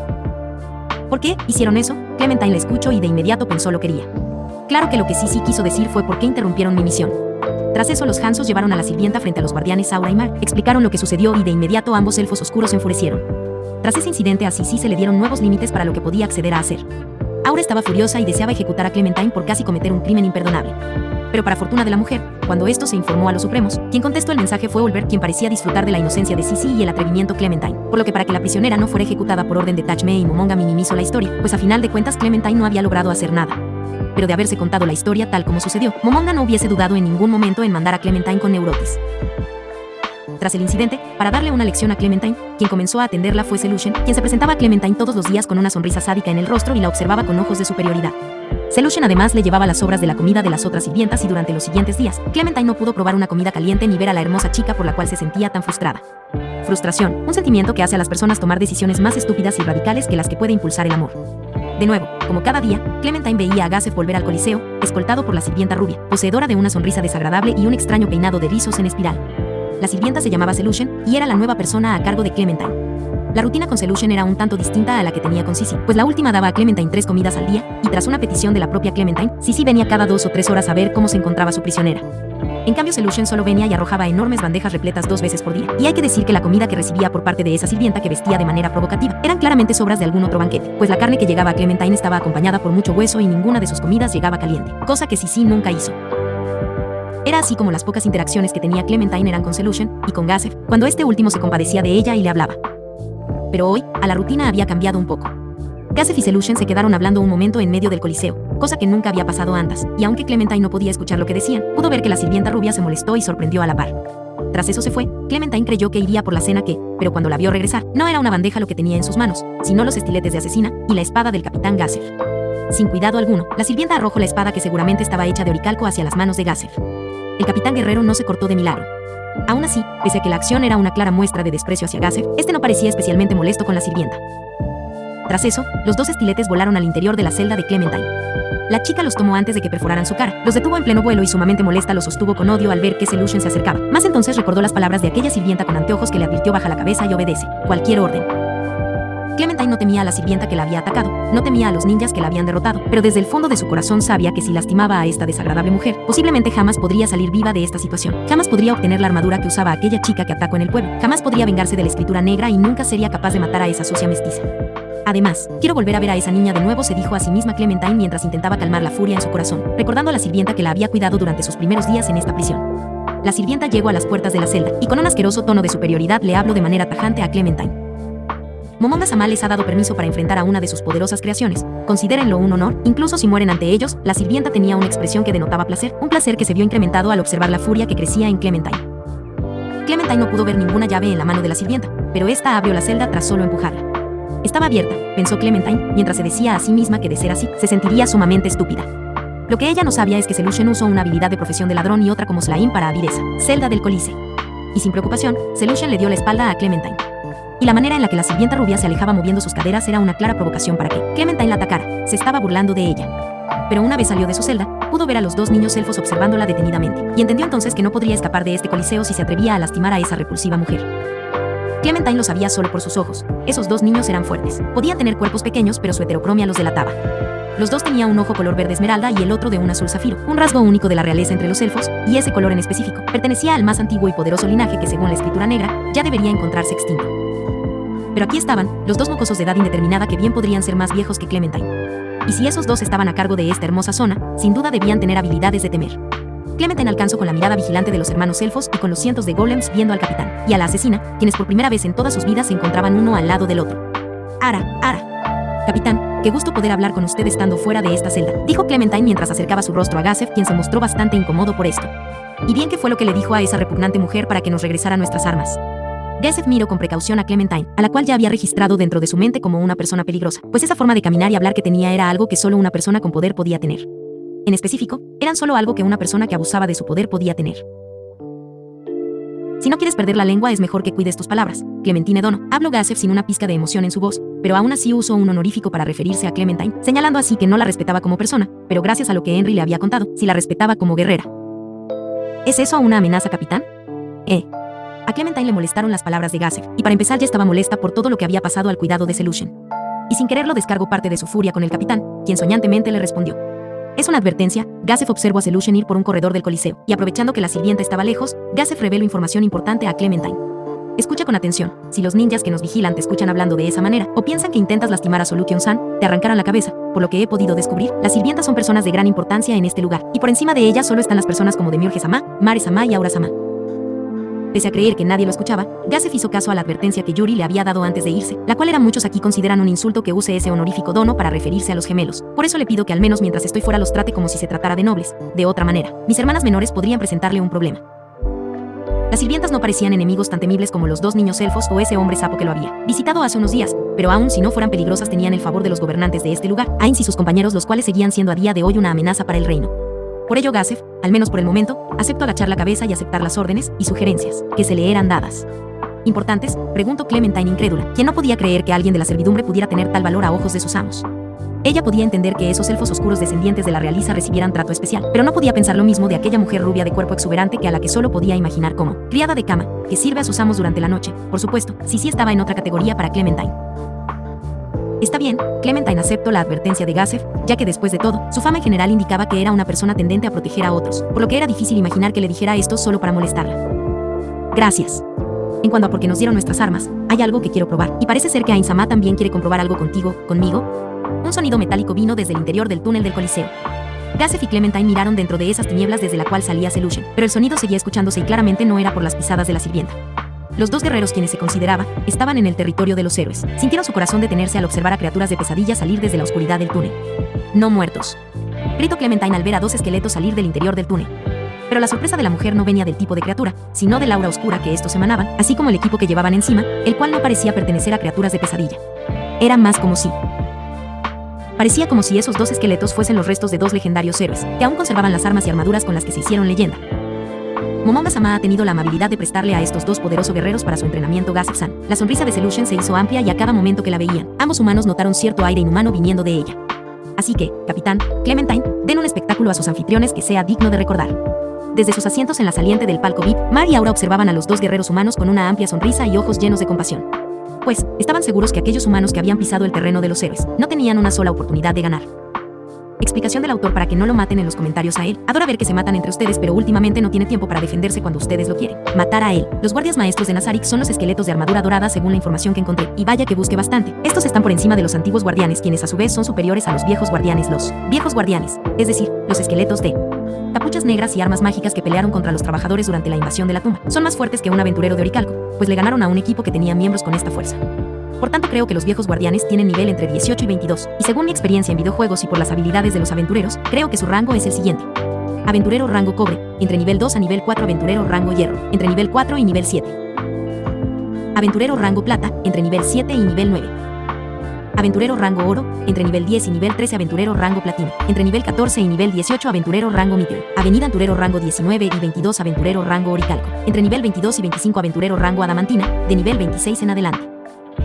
¿Por qué hicieron eso? Clementine la escuchó y de inmediato pensó lo quería. Claro que lo que Sissy quiso decir fue por qué interrumpieron mi misión. Tras eso, los Hansos llevaron a la sirvienta frente a los guardianes Aura y Mar, explicaron lo que sucedió y de inmediato ambos elfos oscuros se enfurecieron. Tras ese incidente, a Sissy se le dieron nuevos límites para lo que podía acceder a hacer. Aura estaba furiosa y deseaba ejecutar a Clementine por casi cometer un crimen imperdonable. Pero para fortuna de la mujer, cuando esto se informó a los supremos, quien contestó el mensaje fue Olbert, quien parecía disfrutar de la inocencia de Sissy y el atrevimiento Clementine, por lo que para que la prisionera no fuera ejecutada por orden de Tachme y Momonga minimizó la historia, pues a final de cuentas Clementine no había logrado hacer nada. Pero de haberse contado la historia tal como sucedió, Momonga no hubiese dudado en ningún momento en mandar a Clementine con Neurotis. Tras el incidente, para darle una lección a Clementine, quien comenzó a atenderla fue Selushen, quien se presentaba a Clementine todos los días con una sonrisa sádica en el rostro y la observaba con ojos de superioridad. Selushen además le llevaba las sobras de la comida de las otras sirvientas y durante los siguientes días, Clementine no pudo probar una comida caliente ni ver a la hermosa chica por la cual se sentía tan frustrada. Frustración, un sentimiento que hace a las personas tomar decisiones más estúpidas y radicales que las que puede impulsar el amor. De nuevo, como cada día, Clementine veía a Gazef volver al coliseo, escoltado por la sirvienta rubia, poseedora de una sonrisa desagradable y un extraño peinado de rizos en espiral. La sirvienta se llamaba Selushen y era la nueva persona a cargo de Clementine. La rutina con Selushen era un tanto distinta a la que tenía con Sissy, pues la última daba a Clementine 3 comidas al día, y tras una petición de la propia Clementine, Sissy venía cada 2 o 3 horas a ver cómo se encontraba su prisionera. En cambio, Selushen solo venía y arrojaba enormes bandejas repletas 2 veces por día, y hay que decir que la comida que recibía por parte de esa sirvienta que vestía de manera provocativa eran claramente sobras de algún otro banquete, pues la carne que llegaba a Clementine estaba acompañada por mucho hueso y ninguna de sus comidas llegaba caliente, cosa que Sissy nunca hizo. Era así como las pocas interacciones que tenía Clementine eran con Selushen y con Gazef, cuando este último se compadecía de ella y le hablaba. Pero hoy, a la rutina había cambiado un poco. Gazef y Selushen se quedaron hablando un momento en medio del coliseo, cosa que nunca había pasado antes, y aunque Clementine no podía escuchar lo que decían, pudo ver que la sirvienta rubia se molestó y sorprendió a la par. Tras eso se fue, Clementine creyó que iría por la cena pero cuando la vio regresar, no era una bandeja lo que tenía en sus manos, sino los estiletes de asesina y la espada del capitán Gazef. Sin cuidado alguno, la sirvienta arrojó la espada que seguramente estaba hecha de oricalco hacia las manos de Gazef. El capitán guerrero no se cortó de milagro. Aún así, pese a que la acción era una clara muestra de desprecio hacia Gazef, este no parecía especialmente molesto con la sirvienta. Tras eso, los 2 estiletes volaron al interior de la celda de Clementine. La chica los tomó antes de que perforaran su cara, los detuvo en pleno vuelo y sumamente molesta los sostuvo con odio al ver que Selushen se acercaba. Más entonces recordó las palabras de aquella sirvienta con anteojos que le advirtió: baja la cabeza y obedece cualquier orden. Clementine no temía a la sirvienta que la había atacado, no temía a los ninjas que la habían derrotado, pero desde el fondo de su corazón sabía que si lastimaba a esta desagradable mujer, posiblemente jamás podría salir viva de esta situación, jamás podría obtener la armadura que usaba aquella chica que atacó en el pueblo, jamás podría vengarse de la escritura negra y nunca sería capaz de matar a esa sucia mestiza. Además, quiero volver a ver a esa niña de nuevo, se dijo a sí misma Clementine mientras intentaba calmar la furia en su corazón, recordando a la sirvienta que la había cuidado durante sus primeros días en esta prisión. La sirvienta llegó a las puertas de la celda, y con un asqueroso tono de superioridad le habló de manera tajante a Clementine. Momonga Sama les ha dado permiso para enfrentar a una de sus poderosas creaciones. Considérenlo un honor, incluso si mueren ante ellos. La sirvienta tenía una expresión que denotaba placer, un placer que se vio incrementado al observar la furia que crecía en Clementine. Clementine no pudo ver ninguna llave en la mano de la sirvienta, pero esta abrió la celda tras solo empujarla. Estaba abierta, pensó Clementine, mientras se decía a sí misma que de ser así, se sentiría sumamente estúpida. Lo que ella no sabía es que Selushen usó una habilidad de profesión de ladrón y otra como Slaim para abrir esa celda del Coliseo. Y sin preocupación, Selushen le dio la espalda a Clementine. Y la manera en la que la sirvienta rubia se alejaba moviendo sus caderas era una clara provocación para que Clementine la atacara. Se estaba burlando de ella. Pero una vez salió de su celda, pudo ver a los dos niños elfos observándola detenidamente, y entendió entonces que no podría escapar de este coliseo si se atrevía a lastimar a esa repulsiva mujer. Clementine lo sabía solo por sus ojos. Esos dos niños eran fuertes. Podían tener cuerpos pequeños, pero su heterocromia los delataba. Los dos tenían un ojo color verde esmeralda y el otro de un azul zafiro, un rasgo único de la realeza entre los elfos, y ese color en específico pertenecía al más antiguo y poderoso linaje que, según la escritura negra, ya debería encontrarse extinto. Pero aquí estaban, los dos mocosos de edad indeterminada que bien podrían ser más viejos que Clementine. Y si esos dos estaban a cargo de esta hermosa zona, sin duda debían tener habilidades de temer. Clementine alcanzó con la mirada vigilante de los hermanos elfos y con los cientos de golems viendo al capitán y a la asesina, quienes por primera vez en todas sus vidas se encontraban uno al lado del otro. Ara. Capitán, qué gusto poder hablar con usted estando fuera de esta celda, dijo Clementine mientras acercaba su rostro a Gazef, quien se mostró bastante incómodo por esto. ¿Y bien qué fue lo que le dijo a esa repugnante mujer para que nos regresara nuestras armas? Gazef miró con precaución a Clementine, a la cual ya había registrado dentro de su mente como una persona peligrosa, pues esa forma de caminar y hablar que tenía era algo que solo una persona con poder podía tener. En específico, eran solo algo que una persona que abusaba de su poder podía tener. Si no quieres perder la lengua, es mejor que cuides tus palabras, Clementine Dono, habló Gazef sin una pizca de emoción en su voz, pero aún así usó un honorífico para referirse a Clementine, señalando así que no la respetaba como persona, pero gracias a lo que Henry le había contado, sí la respetaba como guerrera. ¿Es eso una amenaza, capitán? A Clementine le molestaron las palabras de Gazef, y para empezar ya estaba molesta por todo lo que había pasado al cuidado de Selushen. Y sin quererlo descargó parte de su furia con el capitán, quien soñantemente le respondió. Es una advertencia. Gazef observó a Selushen ir por un corredor del coliseo, y aprovechando que la sirvienta estaba lejos, Gazef reveló información importante a Clementine. Escucha con atención. Si los ninjas que nos vigilan te escuchan hablando de esa manera, o piensan que intentas lastimar a Solution-san, te arrancarán la cabeza. Por lo que he podido descubrir, las sirvientas son personas de gran importancia en este lugar, y por encima de ellas solo están las personas como Demiurge-sama, Mare-sama y Aura-sama. Pese a creer que nadie lo escuchaba, Gazef hizo caso a la advertencia que Yuri le había dado antes de irse, la cual muchos aquí consideran un insulto que use ese honorífico dono para referirse a los gemelos. Por eso le pido que al menos mientras estoy fuera los trate como si se tratara de nobles. De otra manera, mis hermanas menores podrían presentarle un problema. Las sirvientas no parecían enemigos tan temibles como los dos niños elfos o ese hombre sapo que lo había visitado hace unos días, pero aun si no fueran peligrosas tenían el favor de los gobernantes de este lugar, Ainz y sus compañeros, los cuales seguían siendo a día de hoy una amenaza para el reino. Por ello Gazef, al menos por el momento, aceptó agachar la cabeza y aceptar las órdenes y sugerencias que se le eran dadas. ¿Importantes?, preguntó Clementine incrédula, quien no podía creer que alguien de la servidumbre pudiera tener tal valor a ojos de sus amos. Ella podía entender que esos elfos oscuros descendientes de la realeza recibieran trato especial, pero no podía pensar lo mismo de aquella mujer rubia de cuerpo exuberante que a la que solo podía imaginar como criada de cama, que sirve a sus amos durante la noche. Por supuesto, sí estaba en otra categoría para Clementine. Está bien, Clementine aceptó la advertencia de Gazef, ya que después de todo, su fama en general indicaba que era una persona tendente a proteger a otros, por lo que era difícil imaginar que le dijera esto solo para molestarla. Gracias. En cuanto a por qué nos dieron nuestras armas, hay algo que quiero probar, y parece ser que Ainz-sama también quiere comprobar algo conmigo. Un sonido metálico vino desde el interior del túnel del Coliseo. Gazef y Clementine miraron dentro de esas tinieblas desde la cual salía Selushen, pero el sonido seguía escuchándose y claramente no era por las pisadas de la sirvienta. Los dos guerreros, quienes se consideraba, estaban en el territorio de los héroes. Sintieron su corazón detenerse al observar a criaturas de pesadilla salir desde la oscuridad del túnel. No muertos, gritó Clementine al ver a dos esqueletos salir del interior del túnel. Pero la sorpresa de la mujer no venía del tipo de criatura, sino del aura oscura que estos emanaban, así como el equipo que llevaban encima, el cual no parecía pertenecer a criaturas de pesadilla. Era más como si... Parecía como si esos dos esqueletos fuesen los restos de dos legendarios héroes, que aún conservaban las armas y armaduras con las que se hicieron leyenda. Momonga-sama ha tenido la amabilidad de prestarle a estos dos poderosos guerreros para su entrenamiento. Gazef-san. La sonrisa de Selushen se hizo amplia y a cada momento que la veían, ambos humanos notaron cierto aire inhumano viniendo de ella. Así que, capitán, Clementine, den un espectáculo a sus anfitriones que sea digno de recordar. Desde sus asientos en la saliente del palco VIP, Mar y Aura observaban a los dos guerreros humanos con una amplia sonrisa y ojos llenos de compasión. Pues, estaban seguros que aquellos humanos que habían pisado el terreno de los héroes no tenían una sola oportunidad de ganar. Explicación del autor para que no lo maten en los comentarios a él. Adora ver que se matan entre ustedes, pero últimamente no tiene tiempo para defenderse cuando ustedes lo quieren. Matar a él. Los guardias maestros de Nazarick son los esqueletos de armadura dorada según la información que encontré, y vaya que busqué bastante. Estos están por encima de los antiguos guardianes, quienes a su vez son superiores a los viejos guardianes. Los viejos guardianes, es decir, los esqueletos de capuchas negras y armas mágicas que pelearon contra los trabajadores durante la invasión de la tumba, son más fuertes que un aventurero de Oricalco, pues le ganaron a un equipo que tenía miembros con esta fuerza. Por tanto, creo que los viejos guardianes tienen nivel entre 18 y 22, y según mi experiencia en videojuegos y por las habilidades de los aventureros, creo que su rango es el siguiente. Aventurero rango cobre, entre nivel 2 a nivel 4. Aventurero rango hierro, entre nivel 4 y nivel 7. Aventurero rango plata, entre nivel 7 y nivel 9. Aventurero rango oro, entre nivel 10 y nivel 13 aventurero rango platino, entre nivel 14 y nivel 18 aventurero rango meteor, avenida aventurero rango 19 y 22 aventurero rango oricalco, entre nivel 22 y 25 aventurero rango adamantina, de nivel 26 en adelante.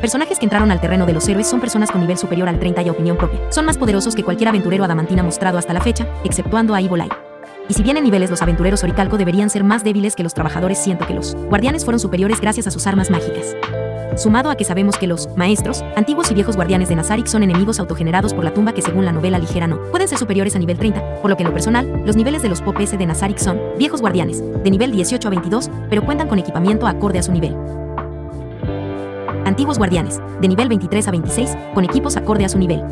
Personajes que entraron al terreno de los héroes son personas con nivel superior al 30 y a opinión propia. Son más poderosos que cualquier aventurero adamantina mostrado hasta la fecha, exceptuando a Evil Eye. Y si bien en niveles los aventureros oricalco deberían ser más débiles que los trabajadores, siento que los guardianes fueron superiores gracias a sus armas mágicas. Sumado a que sabemos que los maestros, antiguos y viejos guardianes de Nazarick son enemigos autogenerados por la tumba que según la novela ligera no pueden ser superiores a nivel 30, por lo que en lo personal, los niveles de los Pop S de Nazarick son viejos guardianes, de nivel 18 a 22, pero cuentan con equipamiento acorde a su nivel. Antiguos guardianes, de nivel 23 a 26, con equipos acorde a su nivel.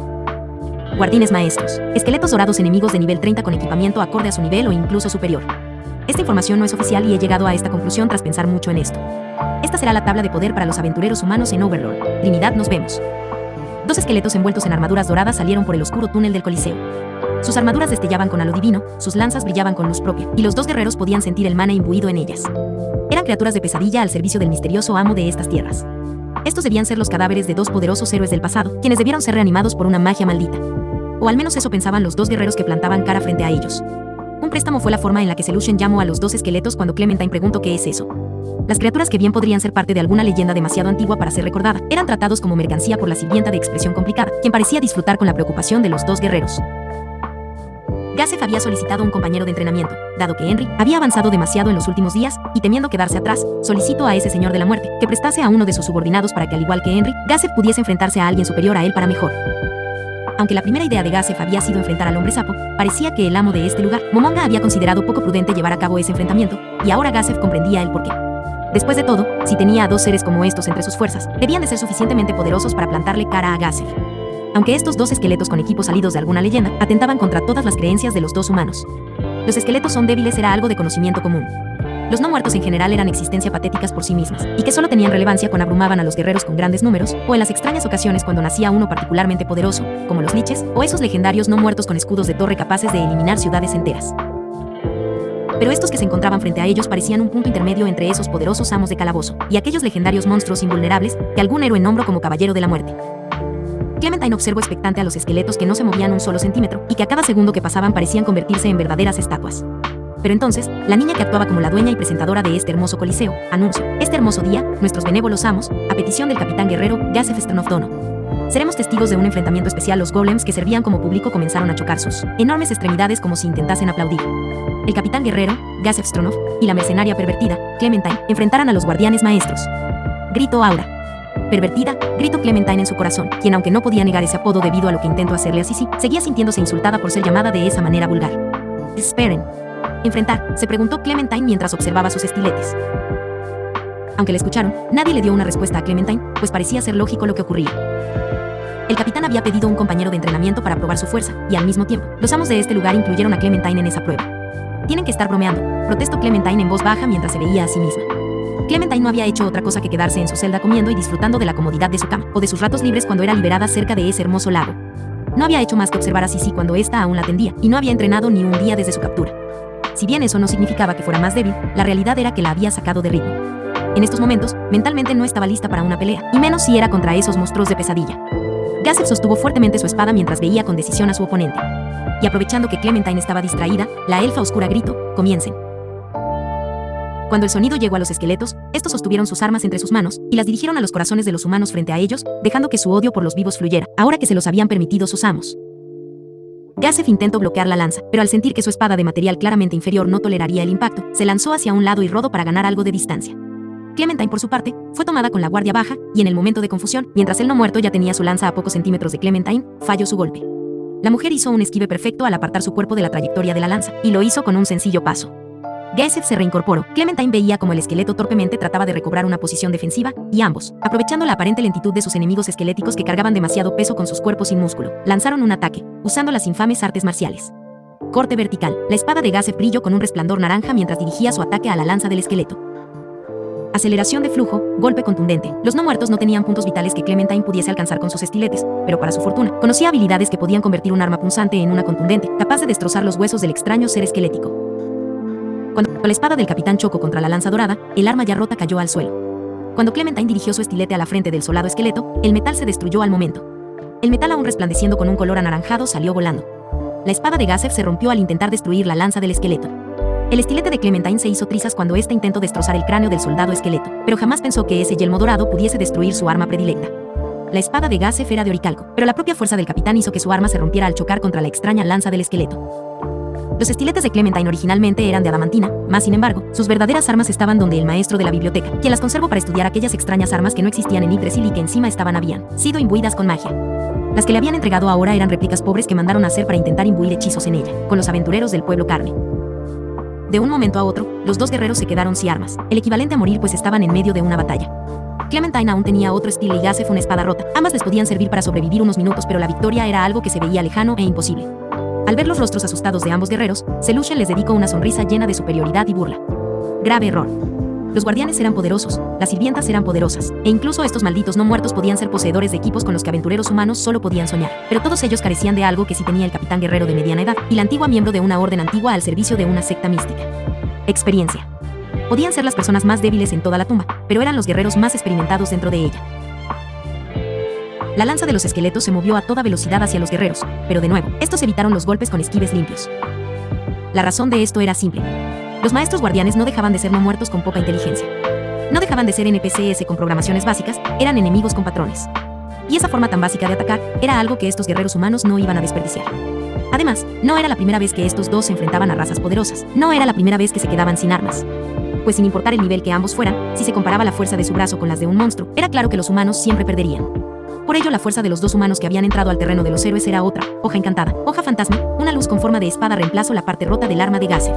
Guardianes maestros, esqueletos dorados enemigos de nivel 30 con equipamiento acorde a su nivel o incluso superior. Esta información no es oficial y he llegado a esta conclusión tras pensar mucho en esto. Esta será la tabla de poder para los aventureros humanos en Overlord. Trinidad, nos vemos. 2 esqueletos envueltos en armaduras doradas salieron por el oscuro túnel del Coliseo. Sus armaduras destellaban con halo divino, sus lanzas brillaban con luz propia, y los 2 guerreros podían sentir el mana imbuido en ellas. Eran criaturas de pesadilla al servicio del misterioso amo de estas tierras. Estos debían ser los cadáveres de 2 poderosos héroes del pasado, quienes debieron ser reanimados por una magia maldita. O al menos eso pensaban los 2 guerreros que plantaban cara frente a ellos. Un préstamo fue la forma en la que Selushen llamó a los 2 esqueletos cuando Clementine preguntó qué es eso. Las criaturas que bien podrían ser parte de alguna leyenda demasiado antigua para ser recordada, eran tratados como mercancía por la sirvienta de expresión complicada, quien parecía disfrutar con la preocupación de los 2 guerreros. Gazef había solicitado un compañero de entrenamiento, dado que Henry había avanzado demasiado en los últimos días, y temiendo quedarse atrás, solicitó a ese señor de la muerte que prestase a uno de sus subordinados para que al igual que Henry, Gazef pudiese enfrentarse a alguien superior a él para mejor. Aunque la primera idea de Gazef había sido enfrentar al hombre sapo, parecía que el amo de este lugar, Momonga, había considerado poco prudente llevar a cabo ese enfrentamiento, y ahora Gazef comprendía el porqué. Después de todo, si tenía a 2 seres como estos entre sus fuerzas, debían de ser suficientemente poderosos para plantarle cara a Gazef. Aunque estos 2 esqueletos con equipos salidos de alguna leyenda, atentaban contra todas las creencias de los 2 humanos. Los esqueletos son débiles era algo de conocimiento común. Los no muertos en general eran existencia patéticas por sí mismas, y que solo tenían relevancia cuando abrumaban a los guerreros con grandes números, o en las extrañas ocasiones cuando nacía uno particularmente poderoso, como los liches, o esos legendarios no muertos con escudos de torre capaces de eliminar ciudades enteras. Pero estos que se encontraban frente a ellos parecían un punto intermedio entre esos poderosos amos de calabozo, y aquellos legendarios monstruos invulnerables, que algún héroe nombró como Caballero de la Muerte. Clementine observó expectante a los esqueletos que no se movían un solo centímetro, y que a cada segundo que pasaban parecían convertirse en verdaderas estatuas. Pero entonces, la niña que actuaba como la dueña y presentadora de este hermoso coliseo, anunció: este hermoso día, nuestros benévolos amos, a petición del capitán guerrero, Gazef Stronofdono, seremos testigos de un enfrentamiento especial. Los golems que servían como público comenzaron a chocar sus enormes extremidades como si intentasen aplaudir. El capitán guerrero, Gazef Stronov, y la mercenaria pervertida, Clementine, enfrentaran a los guardianes maestros. Gritó Aura. Pervertida, gritó Clementine en su corazón, quien aunque no podía negar ese apodo debido a lo que intentó hacerle a Sissy, seguía sintiéndose insultada por ser llamada de esa manera vulgar. Esperen. ¿Enfrentar?, se preguntó Clementine mientras observaba sus estiletes. Aunque le escucharon, nadie le dio una respuesta a Clementine, pues parecía ser lógico lo que ocurría. El capitán había pedido un compañero de entrenamiento para probar su fuerza, y al mismo tiempo, los amos de este lugar incluyeron a Clementine en esa prueba. Tienen que estar bromeando, protestó Clementine en voz baja mientras se veía a sí misma. Clementine no había hecho otra cosa que quedarse en su celda comiendo y disfrutando de la comodidad de su cama, o de sus ratos libres cuando era liberada cerca de ese hermoso lago. No había hecho más que observar a Sissy cuando ésta aún la atendía, y no había entrenado ni un día desde su captura. Si bien eso no significaba que fuera más débil, la realidad era que la había sacado de ritmo. En estos momentos, mentalmente no estaba lista para una pelea, y menos si era contra esos monstruos de pesadilla. Gazef sostuvo fuertemente su espada mientras veía con decisión a su oponente. Y aprovechando que Clementine estaba distraída, la elfa oscura gritó: comiencen. Cuando el sonido llegó a los esqueletos, estos sostuvieron sus armas entre sus manos, y las dirigieron a los corazones de los humanos frente a ellos, dejando que su odio por los vivos fluyera, ahora que se los habían permitido sus amos. Gazef intentó bloquear la lanza, pero al sentir que su espada de material claramente inferior no toleraría el impacto, se lanzó hacia un lado y rodó para ganar algo de distancia. Clementine, por su parte, fue tomada con la guardia baja, y en el momento de confusión, mientras el no muerto ya tenía su lanza a pocos centímetros de Clementine, falló su golpe. La mujer hizo un esquive perfecto al apartar su cuerpo de la trayectoria de la lanza, y lo hizo con un sencillo paso. Gazef se reincorporó. Clementine veía como el esqueleto torpemente trataba de recobrar una posición defensiva, y ambos, aprovechando la aparente lentitud de sus enemigos esqueléticos que cargaban demasiado peso con sus cuerpos sin músculo, lanzaron un ataque, usando las infames artes marciales. Corte vertical. La espada de Gazef brilló con un resplandor naranja mientras dirigía su ataque a la lanza del esqueleto. Aceleración de flujo, golpe contundente. Los no muertos no tenían puntos vitales que Clementine pudiese alcanzar con sus estiletes, pero para su fortuna, conocía habilidades que podían convertir un arma punzante en una contundente, capaz de destrozar los huesos del extraño ser esquelético. Cuando la espada del capitán chocó contra la lanza dorada, el arma ya rota cayó al suelo. Cuando Clementine dirigió su estilete a la frente del solado esqueleto, el metal se destruyó al momento. El metal aún resplandeciendo con un color anaranjado salió volando. La espada de Gazef se rompió al intentar destruir la lanza del esqueleto. El estilete de Clementine se hizo trizas cuando éste intentó destrozar el cráneo del soldado esqueleto, pero jamás pensó que ese yelmo dorado pudiese destruir su arma predilecta. La espada de Gazef era de oricalco, pero la propia fuerza del capitán hizo que su arma se rompiera al chocar contra la extraña lanza del esqueleto. Los estiletes de Clementine originalmente eran de adamantina, mas sin embargo, sus verdaderas armas estaban donde el maestro de la biblioteca, quien las conservó para estudiar aquellas extrañas armas que no existían en Yggdrasil y que encima habían sido imbuidas con magia. Las que le habían entregado ahora eran réplicas pobres que mandaron a hacer para intentar imbuir hechizos en ella, con los aventureros del pueblo carne. De un momento a otro, los dos guerreros se quedaron sin armas, el equivalente a morir pues estaban en medio de una batalla. Clementine aún tenía otro estilo y Gazef una espada rota. Ambas les podían servir para sobrevivir unos minutos, pero la victoria era algo que se veía lejano e imposible. Al ver los rostros asustados de ambos guerreros, Selushen les dedicó una sonrisa llena de superioridad y burla. Grave error. Los guardianes eran poderosos, las sirvientas eran poderosas, e incluso estos malditos no muertos podían ser poseedores de equipos con los que aventureros humanos solo podían soñar. Pero todos ellos carecían de algo que sí tenía el capitán guerrero de mediana edad, y la antigua miembro de una orden antigua al servicio de una secta mística. Experiencia. Podían ser las personas más débiles en toda la tumba, pero eran los guerreros más experimentados dentro de ella. La lanza de los esqueletos se movió a toda velocidad hacia los guerreros, pero de nuevo, estos evitaron los golpes con esquives limpios. La razón de esto era simple. Los maestros guardianes no dejaban de ser no muertos con poca inteligencia. No dejaban de ser NPCs con programaciones básicas, eran enemigos con patrones. Y esa forma tan básica de atacar era algo que estos guerreros humanos no iban a desperdiciar. Además, no era la primera vez que estos dos se enfrentaban a razas poderosas, no era la primera vez que se quedaban sin armas. Pues sin importar el nivel que ambos fueran, si se comparaba la fuerza de su brazo con las de un monstruo, era claro que los humanos siempre perderían. Por ello la fuerza de los dos humanos que habían entrado al terreno de los héroes era otra, hoja encantada, hoja fantasma, una luz con forma de espada reemplazó la parte rota del arma de Gazef.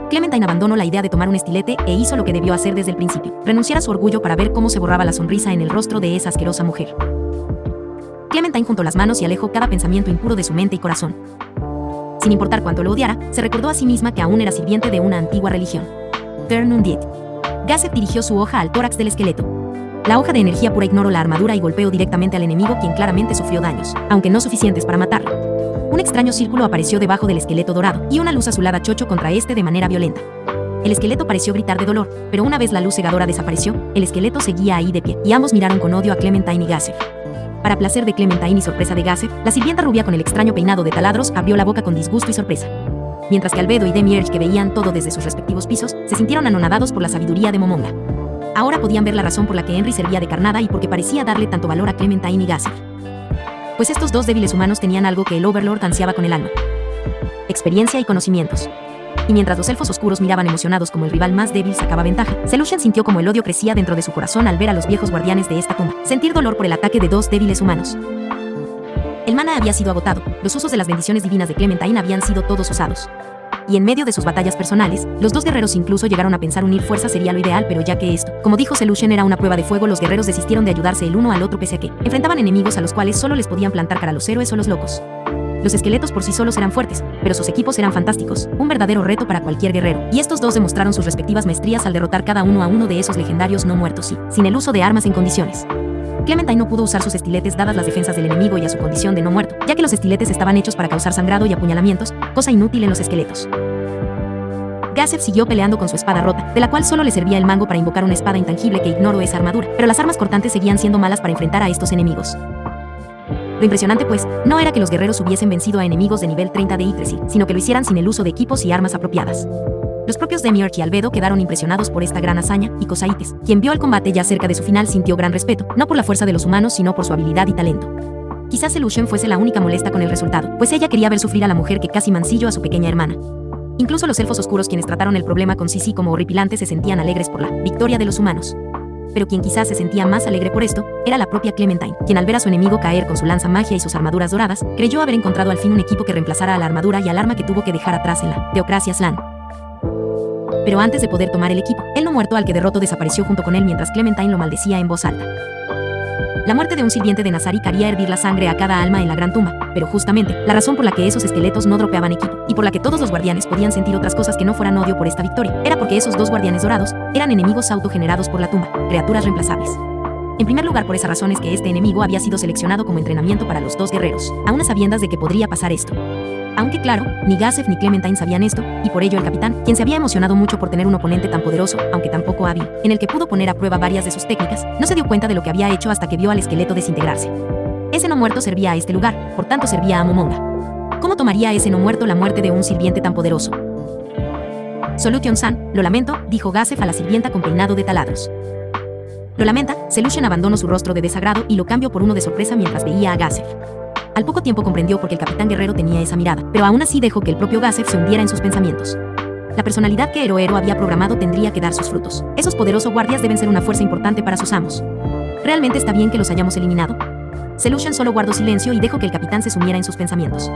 Clementine abandonó la idea de tomar un estilete e hizo lo que debió hacer desde el principio, renunciar a su orgullo para ver cómo se borraba la sonrisa en el rostro de esa asquerosa mujer. Clementine juntó las manos y alejó cada pensamiento impuro de su mente y corazón. Sin importar cuánto lo odiara, se recordó a sí misma que aún era sirviente de una antigua religión. Ternundit. Gazef dirigió su hoja al tórax del esqueleto. La hoja de energía pura ignoró la armadura y golpeó directamente al enemigo, quien claramente sufrió daños, aunque no suficientes para matarlo. Un extraño círculo apareció debajo del esqueleto dorado, y una luz azulada chochó contra este de manera violenta. El esqueleto pareció gritar de dolor, pero una vez la luz cegadora desapareció, el esqueleto seguía ahí de pie, y ambos miraron con odio a Clementine y Gazef. Para placer de Clementine y sorpresa de Gazef, la sirvienta rubia con el extraño peinado de taladros abrió la boca con disgusto y sorpresa. Mientras que Albedo y Demiurge, que veían todo desde sus respectivos pisos, se sintieron anonadados por la sabiduría de Momonga. Ahora podían ver la razón por la que Henry servía de carnada y por qué parecía darle tanto valor a Clementine y Gazef. Pues estos dos débiles humanos tenían algo que el Overlord ansiaba con el alma: experiencia y conocimientos. Y mientras los elfos oscuros miraban emocionados como el rival más débil sacaba ventaja, Selushen sintió como el odio crecía dentro de su corazón al ver a los viejos guardianes de esta tumba, sentir dolor por el ataque de dos débiles humanos. El mana había sido agotado, los usos de las bendiciones divinas de Clementine habían sido todos usados. Y en medio de sus batallas personales, los dos guerreros incluso llegaron a pensar unir fuerzas sería lo ideal, pero ya que esto, como dijo Selushen, era una prueba de fuego, los guerreros desistieron de ayudarse el uno al otro pese a que enfrentaban enemigos a los cuales solo les podían plantar cara los héroes o los locos. Los esqueletos por sí solos eran fuertes, pero sus equipos eran fantásticos, un verdadero reto para cualquier guerrero, y estos dos demostraron sus respectivas maestrías al derrotar cada uno a uno de esos legendarios no muertos y sin el uso de armas en condiciones. Clementine no pudo usar sus estiletes dadas las defensas del enemigo y a su condición de no muerto, ya que los estiletes estaban hechos para causar sangrado y apuñalamientos, cosa inútil en los esqueletos. Gazef siguió peleando con su espada rota, de la cual solo le servía el mango para invocar una espada intangible que ignoró esa armadura, pero las armas cortantes seguían siendo malas para enfrentar a estos enemigos. Lo impresionante pues, no era que los guerreros hubiesen vencido a enemigos de nivel 30 de Yggdrasil, sino que lo hicieran sin el uso de equipos y armas apropiadas. Los propios Demiurge y Albedo quedaron impresionados por esta gran hazaña, y Cosaites, quien vio el combate ya cerca de su final, sintió gran respeto, no por la fuerza de los humanos sino por su habilidad y talento. Quizás Selushen fuese la única molesta con el resultado, pues ella quería ver sufrir a la mujer que casi mancilló a su pequeña hermana. Incluso los elfos oscuros, quienes trataron el problema con Sisi como horripilante, se sentían alegres por la victoria de los humanos. Pero quien quizás se sentía más alegre por esto, era la propia Clementine, quien al ver a su enemigo caer con su lanza magia y sus armaduras doradas, creyó haber encontrado al fin un equipo que reemplazara a la armadura y al arma que tuvo que dejar atrás en la Teocracia Slan. Pero antes de poder tomar el equipo, el no muerto al que derrotó desapareció junto con él mientras Clementine lo maldecía en voz alta. La muerte de un sirviente de Nazarik haría hervir la sangre a cada alma en la gran tumba, pero justamente, la razón por la que esos esqueletos no dropeaban equipo, y por la que todos los guardianes podían sentir otras cosas que no fueran odio por esta victoria, era porque esos dos guardianes dorados eran enemigos autogenerados por la tumba, criaturas reemplazables. En primer lugar, por esa razón es que este enemigo había sido seleccionado como entrenamiento para los dos guerreros, aún a sabiendas de que podría pasar esto. Aunque claro, ni Gazef ni Clementine sabían esto, y por ello el capitán, quien se había emocionado mucho por tener un oponente tan poderoso, aunque tan poco hábil, en el que pudo poner a prueba varias de sus técnicas, no se dio cuenta de lo que había hecho hasta que vio al esqueleto desintegrarse. Ese no muerto servía a este lugar, por tanto servía a Momonga. ¿Cómo tomaría ese no muerto la muerte de un sirviente tan poderoso? Solution-san, lo lamento, dijo Gazef a la sirvienta con peinado de taladros. Lo lamenta, Solution abandonó su rostro de desagrado y lo cambió por uno de sorpresa mientras veía a Gazef. Al poco tiempo comprendió por qué el capitán guerrero tenía esa mirada, pero aún así dejó que el propio Gazef se hundiera en sus pensamientos. La personalidad que Herohero había programado tendría que dar sus frutos. Esos poderosos guardias deben ser una fuerza importante para sus amos. ¿Realmente está bien que los hayamos eliminado? Solution solo guardó silencio y dejó que el capitán se sumiera en sus pensamientos.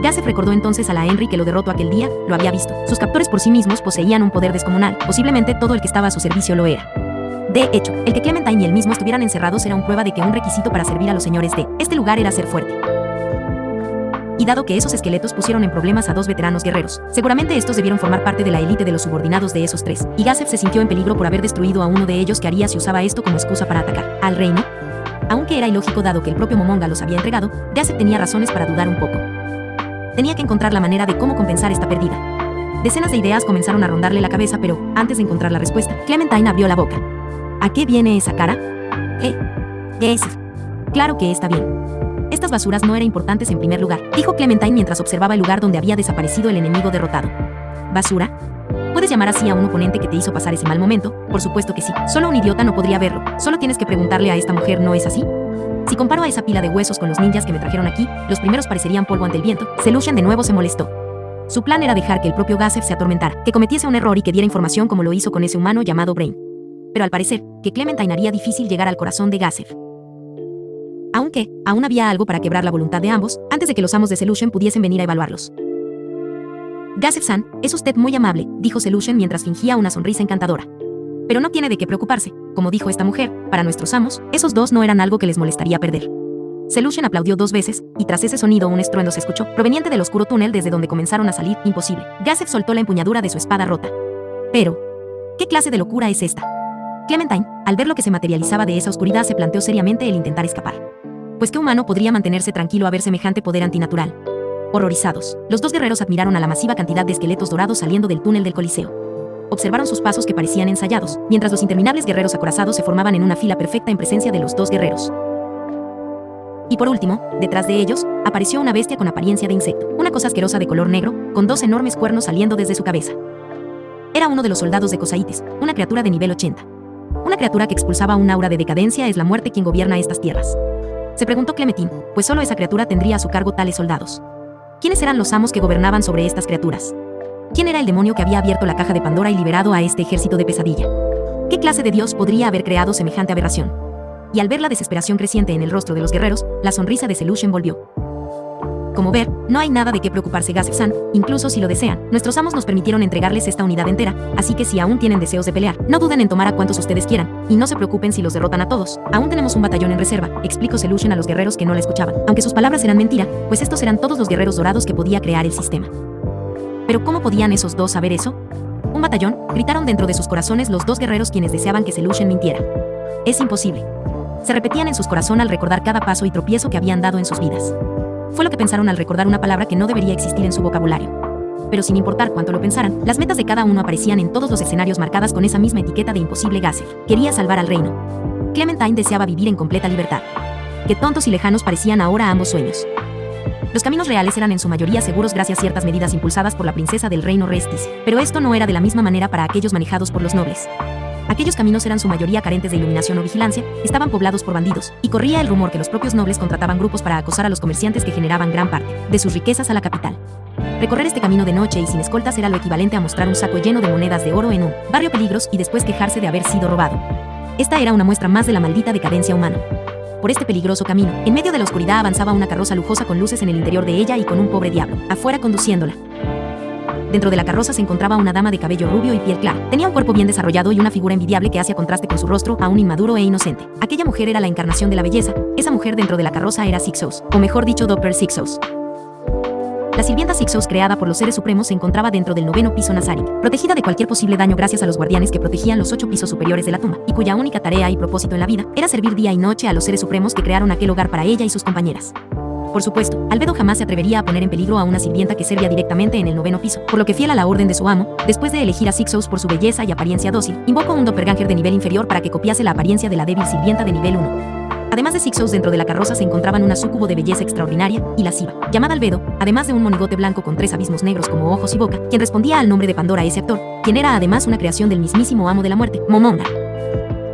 Gazef recordó entonces a la Henry que lo derrotó aquel día, lo había visto. Sus captores por sí mismos poseían un poder descomunal, posiblemente todo el que estaba a su servicio lo era. De hecho, el que Clementine y él mismo estuvieran encerrados era una prueba de que un requisito para servir a los señores de este lugar era ser fuerte. Y dado que esos esqueletos pusieron en problemas a dos veteranos guerreros, seguramente estos debieron formar parte de la élite de los subordinados de esos tres, y Gazef se sintió en peligro por haber destruido a uno de ellos. ¿Qué haría si usaba esto como excusa para atacar al reino? Aunque era ilógico dado que el propio Momonga los había entregado, Gazef tenía razones para dudar un poco. Tenía que encontrar la manera de cómo compensar esta pérdida. Decenas de ideas comenzaron a rondarle la cabeza, pero, antes de encontrar la respuesta, Clementine abrió la boca. ¿A qué viene esa cara? ¿Qué es? Claro que está bien. Estas basuras no eran importantes en primer lugar, dijo Clementine mientras observaba el lugar donde había desaparecido el enemigo derrotado. ¿Basura? ¿Puedes llamar así a un oponente que te hizo pasar ese mal momento? Por supuesto que sí. Solo un idiota no podría verlo. Solo tienes que preguntarle a esta mujer, ¿no es así? Si comparo a esa pila de huesos con los ninjas que me trajeron aquí, los primeros parecerían polvo ante el viento. Solution de nuevo se molestó. Su plan era dejar que el propio Gazef se atormentara, que cometiese un error y que diera información como lo hizo con ese humano llamado Brain. Pero al parecer, que Clementine haría difícil llegar al corazón de Gazef. Aunque, aún había algo para quebrar la voluntad de ambos, antes de que los amos de Solution pudiesen venir a evaluarlos. Gazef-san, es usted muy amable, dijo Solution mientras fingía una sonrisa encantadora. Pero no tiene de qué preocuparse, como dijo esta mujer, para nuestros amos, esos dos no eran algo que les molestaría perder. Solution aplaudió 2 veces, y tras ese sonido un estruendo se escuchó, proveniente del oscuro túnel desde donde comenzaron a salir. Imposible. Gazef soltó la empuñadura de su espada rota. Pero, ¿qué clase de locura es esta? Clementine, al ver lo que se materializaba de esa oscuridad, se planteó seriamente el intentar escapar. Pues qué humano podría mantenerse tranquilo a ver semejante poder antinatural. Horrorizados, los dos guerreros admiraron a la masiva cantidad de esqueletos dorados saliendo del túnel del Coliseo. Observaron sus pasos que parecían ensayados, mientras los interminables guerreros acorazados se formaban en una fila perfecta en presencia de los dos guerreros. Y por último, detrás de ellos, apareció una bestia con apariencia de insecto, una cosa asquerosa de color negro, con 2 enormes cuernos saliendo desde su cabeza. Era uno de los soldados de Cosaites, una criatura de nivel 80. Una criatura que expulsaba un aura de decadencia. Es la muerte quien gobierna estas tierras. Se preguntó Clementine, pues solo esa criatura tendría a su cargo tales soldados. ¿Quiénes eran los amos que gobernaban sobre estas criaturas? ¿Quién era el demonio que había abierto la caja de Pandora y liberado a este ejército de pesadilla? ¿Qué clase de dios podría haber creado semejante aberración? Y al ver la desesperación creciente en el rostro de los guerreros, la sonrisa de Solution volvió. Como ver, no hay nada de qué preocuparse, Gazef-san, incluso si lo desean. Nuestros amos nos permitieron entregarles esta unidad entera, así que si aún tienen deseos de pelear, no duden en tomar a cuantos ustedes quieran, y no se preocupen si los derrotan a todos. Aún tenemos un batallón en reserva, explicó Solution a los guerreros que no la escuchaban, aunque sus palabras eran mentira, pues estos eran todos los guerreros dorados que podía crear el sistema. ¿Pero cómo podían esos dos saber eso? ¿Un batallón?, gritaron dentro de sus corazones los dos guerreros quienes deseaban que Solution mintiera. Es imposible. Se repetían en sus corazones al recordar cada paso y tropiezo que habían dado en sus vidas. Fue lo que pensaron al recordar una palabra que no debería existir en su vocabulario. Pero sin importar cuánto lo pensaran, las metas de cada uno aparecían en todos los escenarios marcadas con esa misma etiqueta de imposible. Gazef quería salvar al reino. Clementine deseaba vivir en completa libertad. Qué tontos y lejanos parecían ahora ambos sueños. Los caminos reales eran en su mayoría seguros gracias a ciertas medidas impulsadas por la princesa del reino Restis, pero esto no era de la misma manera para aquellos manejados por los nobles. Aquellos caminos eran su mayoría carentes de iluminación o vigilancia, estaban poblados por bandidos, y corría el rumor que los propios nobles contrataban grupos para acosar a los comerciantes que generaban gran parte de sus riquezas a la capital. Recorrer este camino de noche y sin escoltas era lo equivalente a mostrar un saco lleno de monedas de oro en un barrio peligros y después quejarse de haber sido robado. Esta era una muestra más de la maldita decadencia humana. Por este peligroso camino, en medio de la oscuridad avanzaba una carroza lujosa con luces en el interior de ella y con un pobre diablo afuera conduciéndola. Dentro de la carroza se encontraba una dama de cabello rubio y piel clara. Tenía un cuerpo bien desarrollado y una figura envidiable que hacía contraste con su rostro aún inmaduro e inocente. Aquella mujer era la encarnación de la belleza. Esa mujer dentro de la carroza era Sixos, o mejor dicho, Doppler Sixos. La sirvienta Sixos, creada por los seres supremos, se encontraba dentro del 9º piso Nazarik, protegida de cualquier posible daño gracias a los guardianes que protegían los 8 pisos superiores de la tumba, y cuya única tarea y propósito en la vida era servir día y noche a los seres supremos que crearon aquel hogar para ella y sus compañeras. Por supuesto, Albedo jamás se atrevería a poner en peligro a una sirvienta que servía directamente en el 9º piso, por lo que fiel a la orden de su amo, después de elegir a Sixos por su belleza y apariencia dócil, invocó un doppelganger de nivel inferior para que copiase la apariencia de la débil sirvienta de nivel 1. Además de Sixous, dentro de la carroza se encontraban una súcubo de belleza extraordinaria y lasciva, llamada Albedo, además de un monigote blanco con 3 abismos negros como ojos y boca, quien respondía al nombre de Pandora, ese actor, quien era además una creación del mismísimo amo de la muerte, Momonga.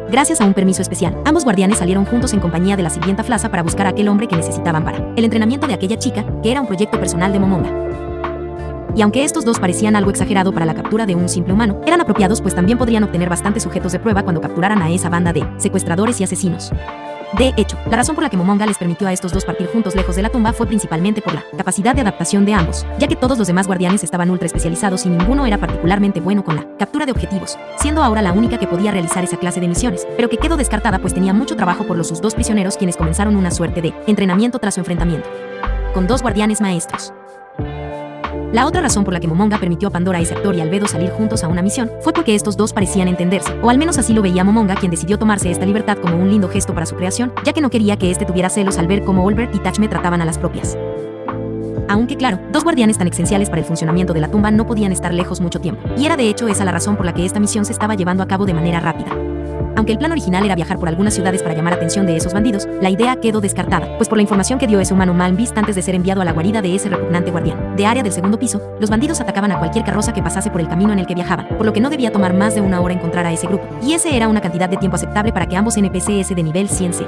Gracias a un permiso especial, ambos guardianes salieron juntos en compañía de la sirvienta Flasa para buscar a aquel hombre que necesitaban para el entrenamiento de aquella chica, que era un proyecto personal de Momonga. Y aunque estos dos parecían algo exagerado para la captura de un simple humano, eran apropiados pues también podrían obtener bastantes sujetos de prueba cuando capturaran a esa banda de secuestradores y asesinos. De hecho, la razón por la que Momonga les permitió a estos dos partir juntos lejos de la tumba fue principalmente por la capacidad de adaptación de ambos, ya que todos los demás guardianes estaban ultra especializados y ninguno era particularmente bueno con la captura de objetivos, siendo ahora la única que podía realizar esa clase de misiones, pero que quedó descartada pues tenía mucho trabajo por sus dos prisioneros, quienes comenzaron una suerte de entrenamiento tras su enfrentamiento con dos guardianes maestros. La otra razón por la que Momonga permitió a Pandora, ese actor, y Albedo salir juntos a una misión fue porque estos dos parecían entenderse, o al menos así lo veía Momonga, quien decidió tomarse esta libertad como un lindo gesto para su creación, ya que no quería que este tuviera celos al ver cómo Olbert y Tachme trataban a las propias. Aunque claro, dos guardianes tan esenciales para el funcionamiento de la tumba no podían estar lejos mucho tiempo, y era de hecho esa la razón por la que esta misión se estaba llevando a cabo de manera rápida. Aunque el plan original era viajar por algunas ciudades para llamar atención de esos bandidos, la idea quedó descartada, pues por la información que dio ese humano Malmbeast antes de ser enviado a la guarida de ese repugnante guardián de área del segundo piso, los bandidos atacaban a cualquier carroza que pasase por el camino en el que viajaban, por lo que no debía tomar más de una hora encontrar a ese grupo, y ese era una cantidad de tiempo aceptable para que ambos NPCs de nivel 100 se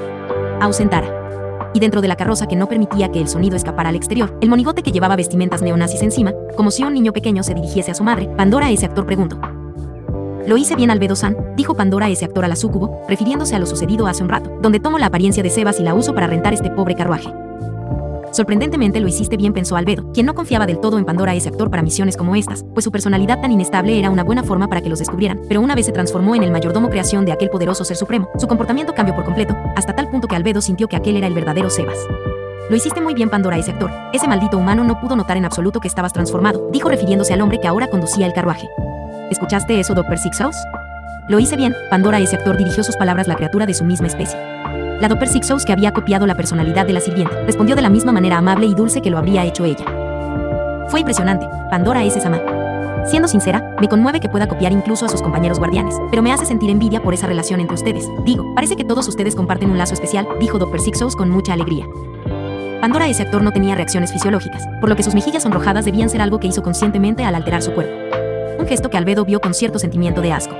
ausentara. Y dentro de la carroza, que no permitía que el sonido escapara al exterior, el monigote que llevaba vestimentas neonazis encima, como si un niño pequeño se dirigiese a su madre, Pandora, ese actor, preguntó. «¿Lo hice bien, Albedo-san?», dijo Pandora, ese actor, a la súcubo, refiriéndose a lo sucedido hace un rato, donde tomo la apariencia de Sebas y la uso para rentar este pobre carruaje. «Sorprendentemente lo hiciste bien», pensó Albedo, quien no confiaba del todo en Pandora, ese actor, para misiones como estas, pues su personalidad tan inestable era una buena forma para que los descubrieran, pero una vez se transformó en el mayordomo creación de aquel poderoso ser supremo, su comportamiento cambió por completo, hasta tal punto que Albedo sintió que aquel era el verdadero Sebas. «Lo hiciste muy bien, Pandora, ese actor. Ese maldito humano no pudo notar en absoluto que estabas transformado», dijo refiriéndose al hombre que ahora conducía el carruaje. «¿Escuchaste eso, Dr. Sixous?». «Lo hice bien, Pandora», ese actor, dirigió sus palabras la criatura de su misma especie. La Dr. Sixous, que había copiado la personalidad de la sirvienta, respondió de la misma manera amable y dulce que lo habría hecho ella. «Fue impresionante, Pandora, ese sama. Siendo sincera, me conmueve que pueda copiar incluso a sus compañeros guardianes, pero me hace sentir envidia por esa relación entre ustedes. Digo, parece que todos ustedes comparten un lazo especial», dijo Dr. Sixous con mucha alegría. Pandora, ese actor, no tenía reacciones fisiológicas, por lo que sus mejillas sonrojadas debían ser algo que hizo conscientemente al alterar su cuerpo. Un gesto que Albedo vio con cierto sentimiento de asco.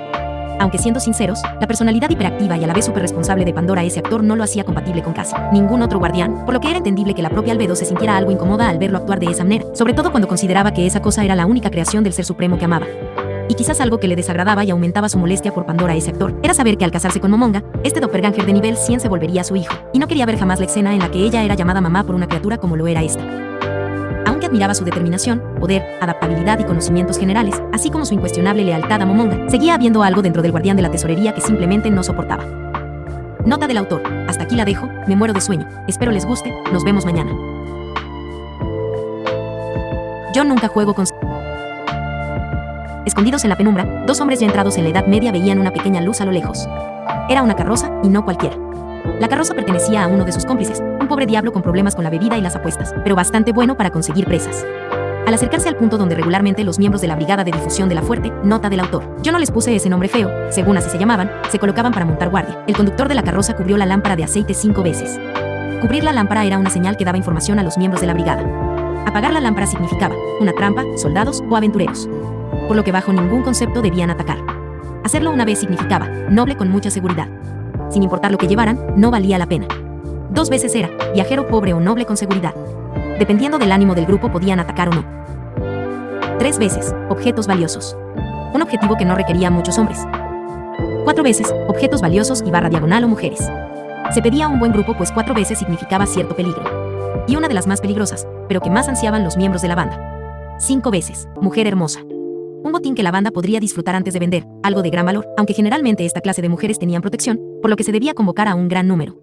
Aunque siendo sinceros, la personalidad hiperactiva y a la vez súper responsable de Pandora, ese actor, no lo hacía compatible con casi ningún otro guardián, por lo que era entendible que la propia Albedo se sintiera algo incómoda al verlo actuar de esa manera, sobre todo cuando consideraba que esa cosa era la única creación del ser supremo que amaba. Y quizás algo que le desagradaba y aumentaba su molestia por Pandora, ese actor, era saber que al casarse con Momonga, este doppelganger de nivel 100 se volvería su hijo, y no quería ver jamás la escena en la que ella era llamada mamá por una criatura como lo era esta. Aunque admiraba su determinación, poder, adaptabilidad y conocimientos generales, así como su incuestionable lealtad a Momonga, seguía habiendo algo dentro del guardián de la tesorería que simplemente no soportaba. Nota del autor. Hasta aquí la dejo, me muero de sueño. Espero les guste, nos vemos mañana. Yo nunca juego con... Escondidos en la penumbra, dos hombres ya entrados en la Edad Media veían una pequeña luz a lo lejos. Era una carroza, y no cualquiera. La carroza pertenecía a uno de sus cómplices, un pobre diablo con problemas con la bebida y las apuestas, pero bastante bueno para conseguir presas. Al acercarse al punto donde regularmente los miembros de la Brigada de Difusión de la Fuerte, nota del autor, yo no les puse ese nombre feo, según así se llamaban, se colocaban para montar guardia. El conductor de la carroza cubrió la lámpara de aceite 5 veces. Cubrir la lámpara era una señal que daba información a los miembros de la brigada. Apagar la lámpara significaba una trampa, soldados o aventureros, por lo que bajo ningún concepto debían atacar. Hacerlo una vez significaba noble con mucha seguridad. Sin importar lo que llevaran, no valía la pena. 2 veces era viajero, pobre o noble con seguridad. Dependiendo del ánimo del grupo podían atacar o no. 3 veces, objetos valiosos. Un objetivo que no requería muchos hombres. 4 veces, objetos valiosos y /diagonal o mujeres. Se pedía un buen grupo pues 4 veces significaba cierto peligro. Y una de las más peligrosas, pero que más ansiaban los miembros de la banda. 5 veces, mujer hermosa. Un botín que la banda podría disfrutar antes de vender, algo de gran valor, aunque generalmente esta clase de mujeres tenían protección, por lo que se debía convocar a un gran número.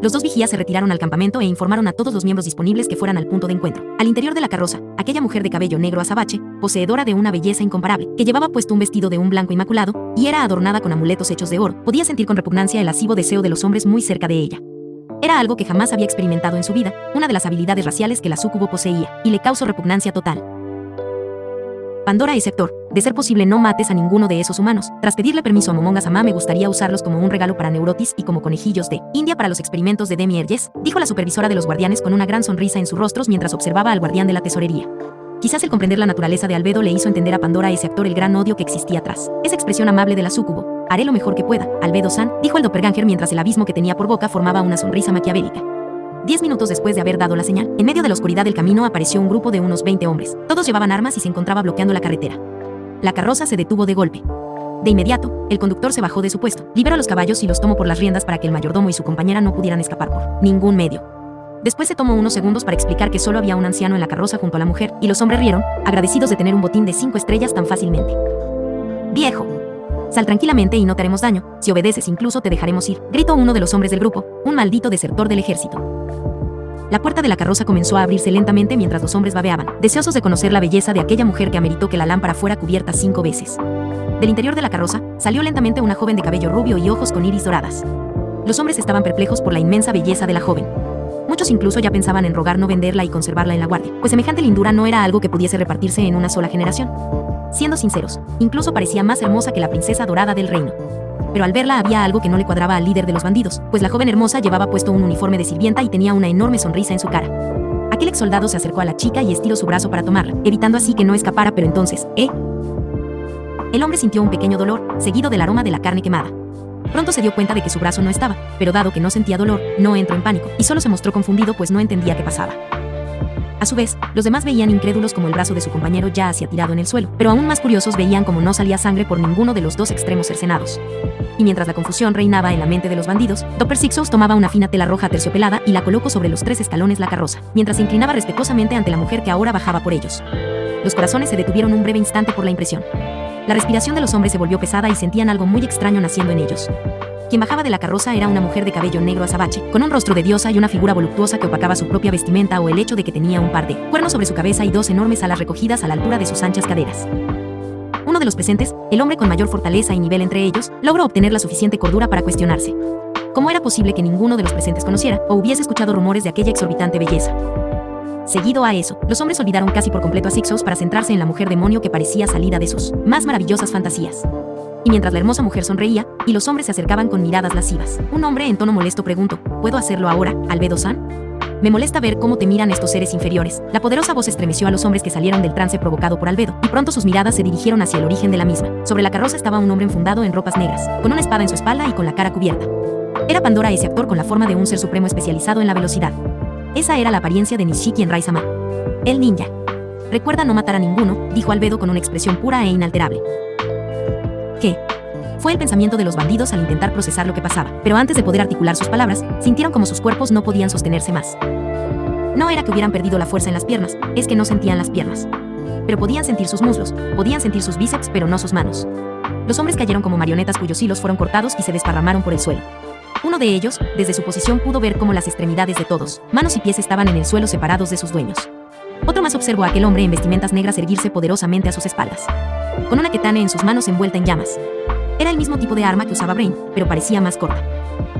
Los dos vigías se retiraron al campamento e informaron a todos los miembros disponibles que fueran al punto de encuentro. Al interior de la carroza, aquella mujer de cabello negro azabache, poseedora de una belleza incomparable, que llevaba puesto un vestido de un blanco inmaculado, y era adornada con amuletos hechos de oro, podía sentir con repugnancia el lascivo deseo de los hombres muy cerca de ella. Era algo que jamás había experimentado en su vida, una de las habilidades raciales que la súcubo poseía, y le causó repugnancia total. Pandora, ese actor, de ser posible no mates a ninguno de esos humanos. Tras pedirle permiso a Momonga-sama, me gustaría usarlos como un regalo para Neurotis y como conejillos de India para los experimentos de Demi Erges, dijo la supervisora de los guardianes con una gran sonrisa en sus rostros mientras observaba al guardián de la tesorería. Quizás el comprender la naturaleza de Albedo le hizo entender a Pandora, ese actor, el gran odio que existía atrás. Esa expresión amable de la súcubo. Haré lo mejor que pueda, Albedo-san, dijo el doppelganger mientras el abismo que tenía por boca formaba una sonrisa maquiavélica. 10 minutos después de haber dado la señal, en medio de la oscuridad del camino apareció un grupo de unos 20 hombres. Todos llevaban armas y se encontraba bloqueando la carretera. La carroza se detuvo de golpe. De inmediato, el conductor se bajó de su puesto, liberó a los caballos y los tomó por las riendas para que el mayordomo y su compañera no pudieran escapar por ningún medio. Después se tomó unos segundos para explicar que solo había un anciano en la carroza junto a la mujer, y los hombres rieron, agradecidos de tener un botín de 5 estrellas tan fácilmente. «Viejo, sal tranquilamente y no te haremos daño, si obedeces incluso te dejaremos ir», gritó uno de los hombres del grupo, un maldito desertor del ejército. La puerta de la carroza comenzó a abrirse lentamente mientras los hombres babeaban, deseosos de conocer la belleza de aquella mujer que ameritó que la lámpara fuera cubierta 5 veces. Del interior de la carroza, salió lentamente una joven de cabello rubio y ojos con iris doradas. Los hombres estaban perplejos por la inmensa belleza de la joven. Muchos incluso ya pensaban en rogar no venderla y conservarla en la guardia, pues semejante lindura no era algo que pudiese repartirse en una sola generación. Siendo sinceros, incluso parecía más hermosa que la princesa dorada del reino. Pero al verla había algo que no le cuadraba al líder de los bandidos, pues la joven hermosa llevaba puesto un uniforme de sirvienta y tenía una enorme sonrisa en su cara. Aquel ex soldado se acercó a la chica y estiró su brazo para tomarla, evitando así que no escapara, pero entonces, El hombre sintió un pequeño dolor, seguido del aroma de la carne quemada. Pronto se dio cuenta de que su brazo no estaba, pero dado que no sentía dolor, no entró en pánico, y solo se mostró confundido pues no entendía qué pasaba. A su vez, los demás veían incrédulos como el brazo de su compañero ya hacía tirado en el suelo, pero aún más curiosos veían como no salía sangre por ninguno de los dos extremos cercenados. Y mientras la confusión reinaba en la mente de los bandidos, Dr. Sixous tomaba una fina tela roja terciopelada y la colocó sobre los 3 escalones la carroza, mientras se inclinaba respetuosamente ante la mujer que ahora bajaba por ellos. Los corazones se detuvieron un breve instante por la impresión. La respiración de los hombres se volvió pesada y sentían algo muy extraño naciendo en ellos. Quien bajaba de la carroza era una mujer de cabello negro azabache, con un rostro de diosa y una figura voluptuosa que opacaba su propia vestimenta o el hecho de que tenía un par de cuernos sobre su cabeza y 2 enormes alas recogidas a la altura de sus anchas caderas. Uno de los presentes, el hombre con mayor fortaleza y nivel entre ellos, logró obtener la suficiente cordura para cuestionarse. ¿Cómo era posible que ninguno de los presentes conociera o hubiese escuchado rumores de aquella exorbitante belleza? Seguido a eso, los hombres olvidaron casi por completo a Sixous para centrarse en la mujer demonio que parecía salida de sus más maravillosas fantasías. Y mientras la hermosa mujer sonreía, y los hombres se acercaban con miradas lascivas, un hombre en tono molesto preguntó: ¿Puedo hacerlo ahora, Albedo-san? Me molesta ver cómo te miran estos seres inferiores. La poderosa voz estremeció a los hombres que salieron del trance provocado por Albedo, y pronto sus miradas se dirigieron hacia el origen de la misma. Sobre la carroza estaba un hombre enfundado en ropas negras, con una espada en su espalda y con la cara cubierta. Era Pandora, ese actor con la forma de un ser supremo especializado en la velocidad. Esa era la apariencia de Nishiki en Rai-sama. El ninja. Recuerda no matar a ninguno, dijo Albedo con una expresión pura e inalterable. ¿Qué? Fue el pensamiento de los bandidos al intentar procesar lo que pasaba, pero antes de poder articular sus palabras, sintieron como sus cuerpos no podían sostenerse más. No era que hubieran perdido la fuerza en las piernas, es que no sentían las piernas. Pero podían sentir sus muslos, podían sentir sus bíceps, pero no sus manos. Los hombres cayeron como marionetas cuyos hilos fueron cortados y se desparramaron por el suelo. Uno de ellos, desde su posición, pudo ver cómo las extremidades de todos, manos y pies, estaban en el suelo separados de sus dueños. Otro más observó a aquel hombre en vestimentas negras erguirse poderosamente a sus espaldas, con una ketane en sus manos envuelta en llamas. Era el mismo tipo de arma que usaba Brain, pero parecía más corta.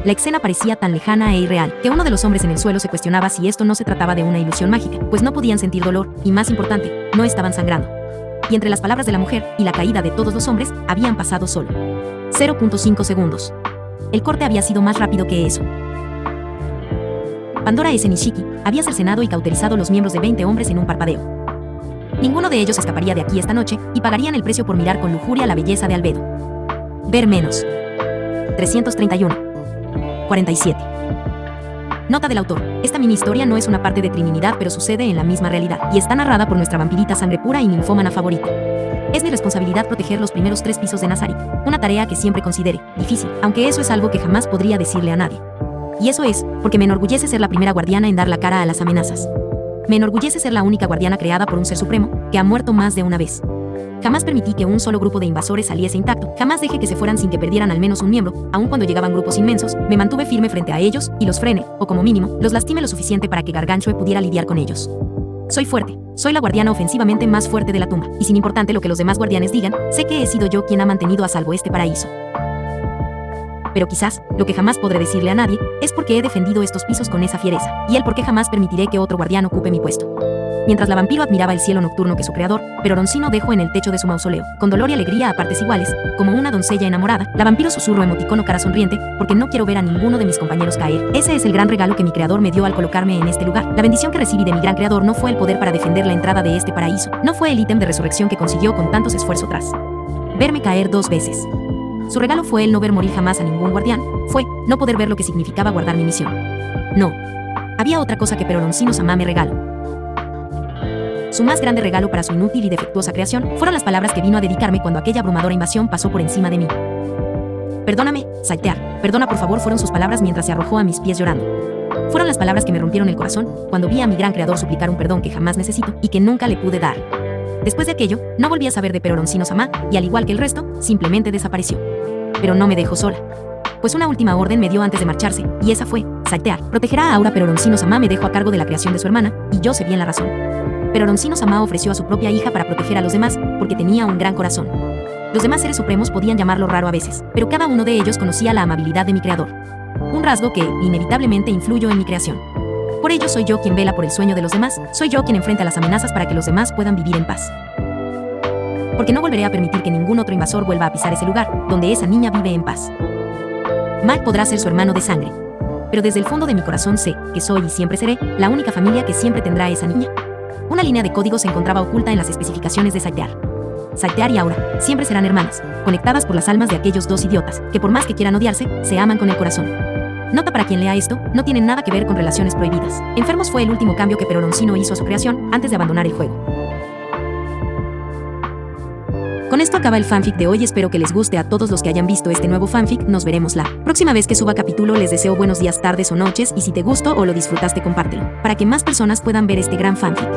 La escena parecía tan lejana e irreal, que uno de los hombres en el suelo se cuestionaba si esto no se trataba de una ilusión mágica, pues no podían sentir dolor, y más importante, no estaban sangrando. Y entre las palabras de la mujer y la caída de todos los hombres, habían pasado solo 0.5 segundos. El corte había sido más rápido que eso. Pandora S. Nishiki había cercenado y cauterizado los miembros de 20 hombres en un parpadeo. Ninguno de ellos escaparía de aquí esta noche, y pagarían el precio por mirar con lujuria la belleza de Albedo. Ver menos. 331. 47. Nota del autor. Esta mini historia no es una parte de Trinidad, pero sucede en la misma realidad, y está narrada por nuestra vampirita sangre pura y ninfómana favorita. Es mi responsabilidad proteger los primeros 3 pisos de Nazari, una tarea que siempre considere difícil, aunque eso es algo que jamás podría decirle a nadie. Y eso es, porque me enorgullece ser la primera guardiana en dar la cara a las amenazas. Me enorgullece ser la única guardiana creada por un ser supremo, que ha muerto más de una vez. Jamás permití que un solo grupo de invasores saliese intacto, jamás dejé que se fueran sin que perdieran al menos un miembro, aun cuando llegaban grupos inmensos, me mantuve firme frente a ellos, y los frené, o como mínimo, los lastimé lo suficiente para que Garganchue pudiera lidiar con ellos. Soy fuerte, soy la guardiana ofensivamente más fuerte de la tumba, y sin importarte lo que los demás guardianes digan, sé que he sido yo quien ha mantenido a salvo este paraíso. Pero quizás, lo que jamás podré decirle a nadie, es porque he defendido estos pisos con esa fiereza, y el por qué jamás permitiré que otro guardián ocupe mi puesto. Mientras la vampiro admiraba el cielo nocturno que su creador, Peroroncino dejó en el techo de su mausoleo, con dolor y alegría a partes iguales, como una doncella enamorada, la vampiro susurró emoticono cara sonriente, porque no quiero ver a ninguno de mis compañeros caer. Ese es el gran regalo que mi creador me dio al colocarme en este lugar. La bendición que recibí de mi gran creador no fue el poder para defender la entrada de este paraíso, no fue el ítem de resurrección que consiguió con tantos esfuerzos tras verme caer 2 veces. Su regalo fue el no ver morir jamás a ningún guardián, fue no poder ver lo que significaba guardar mi misión. No. Había otra cosa que Peroroncino Sama me regaló. Su más grande regalo para su inútil y defectuosa creación fueron las palabras que vino a dedicarme cuando aquella abrumadora invasión pasó por encima de mí. Perdóname, Saitear, perdona por favor, fueron sus palabras mientras se arrojó a mis pies llorando. Fueron las palabras que me rompieron el corazón cuando vi a mi gran creador suplicar un perdón que jamás necesito y que nunca le pude dar. Después de aquello, no volví a saber de Peroroncino Sama y al igual que el resto, simplemente desapareció. Pero no me dejó sola, pues una última orden me dio antes de marcharse, y esa fue, Saitear, protegerá a Aura. Peroroncino Sama me dejó a cargo de la creación de su hermana, y yo sé bien la razón. Peroroncino Sama ofreció a su propia hija para proteger a los demás, porque tenía un gran corazón. Los demás seres supremos podían llamarlo raro a veces, pero cada uno de ellos conocía la amabilidad de mi creador. Un rasgo que, inevitablemente, influyó en mi creación. Por ello soy yo quien vela por el sueño de los demás, soy yo quien enfrenta las amenazas para que los demás puedan vivir en paz. Porque no volveré a permitir que ningún otro invasor vuelva a pisar ese lugar, donde esa niña vive en paz. Mal podrá ser su hermano de sangre, pero desde el fondo de mi corazón sé que soy y siempre seré la única familia que siempre tendrá a esa niña. Una línea de código se encontraba oculta en las especificaciones de Saitear. Saitear y Aura siempre serán hermanas, conectadas por las almas de aquellos 2 idiotas, que por más que quieran odiarse, se aman con el corazón. Nota para quien lea esto, no tienen nada que ver con relaciones prohibidas. Enfermos fue el último cambio que Peroroncino hizo a su creación antes de abandonar el juego. Con esto acaba el fanfic de hoy, espero que les guste a todos los que hayan visto este nuevo fanfic, nos veremos la próxima vez que suba capítulo, les deseo buenos días, tardes o noches y si te gustó o lo disfrutaste compártelo, para que más personas puedan ver este gran fanfic.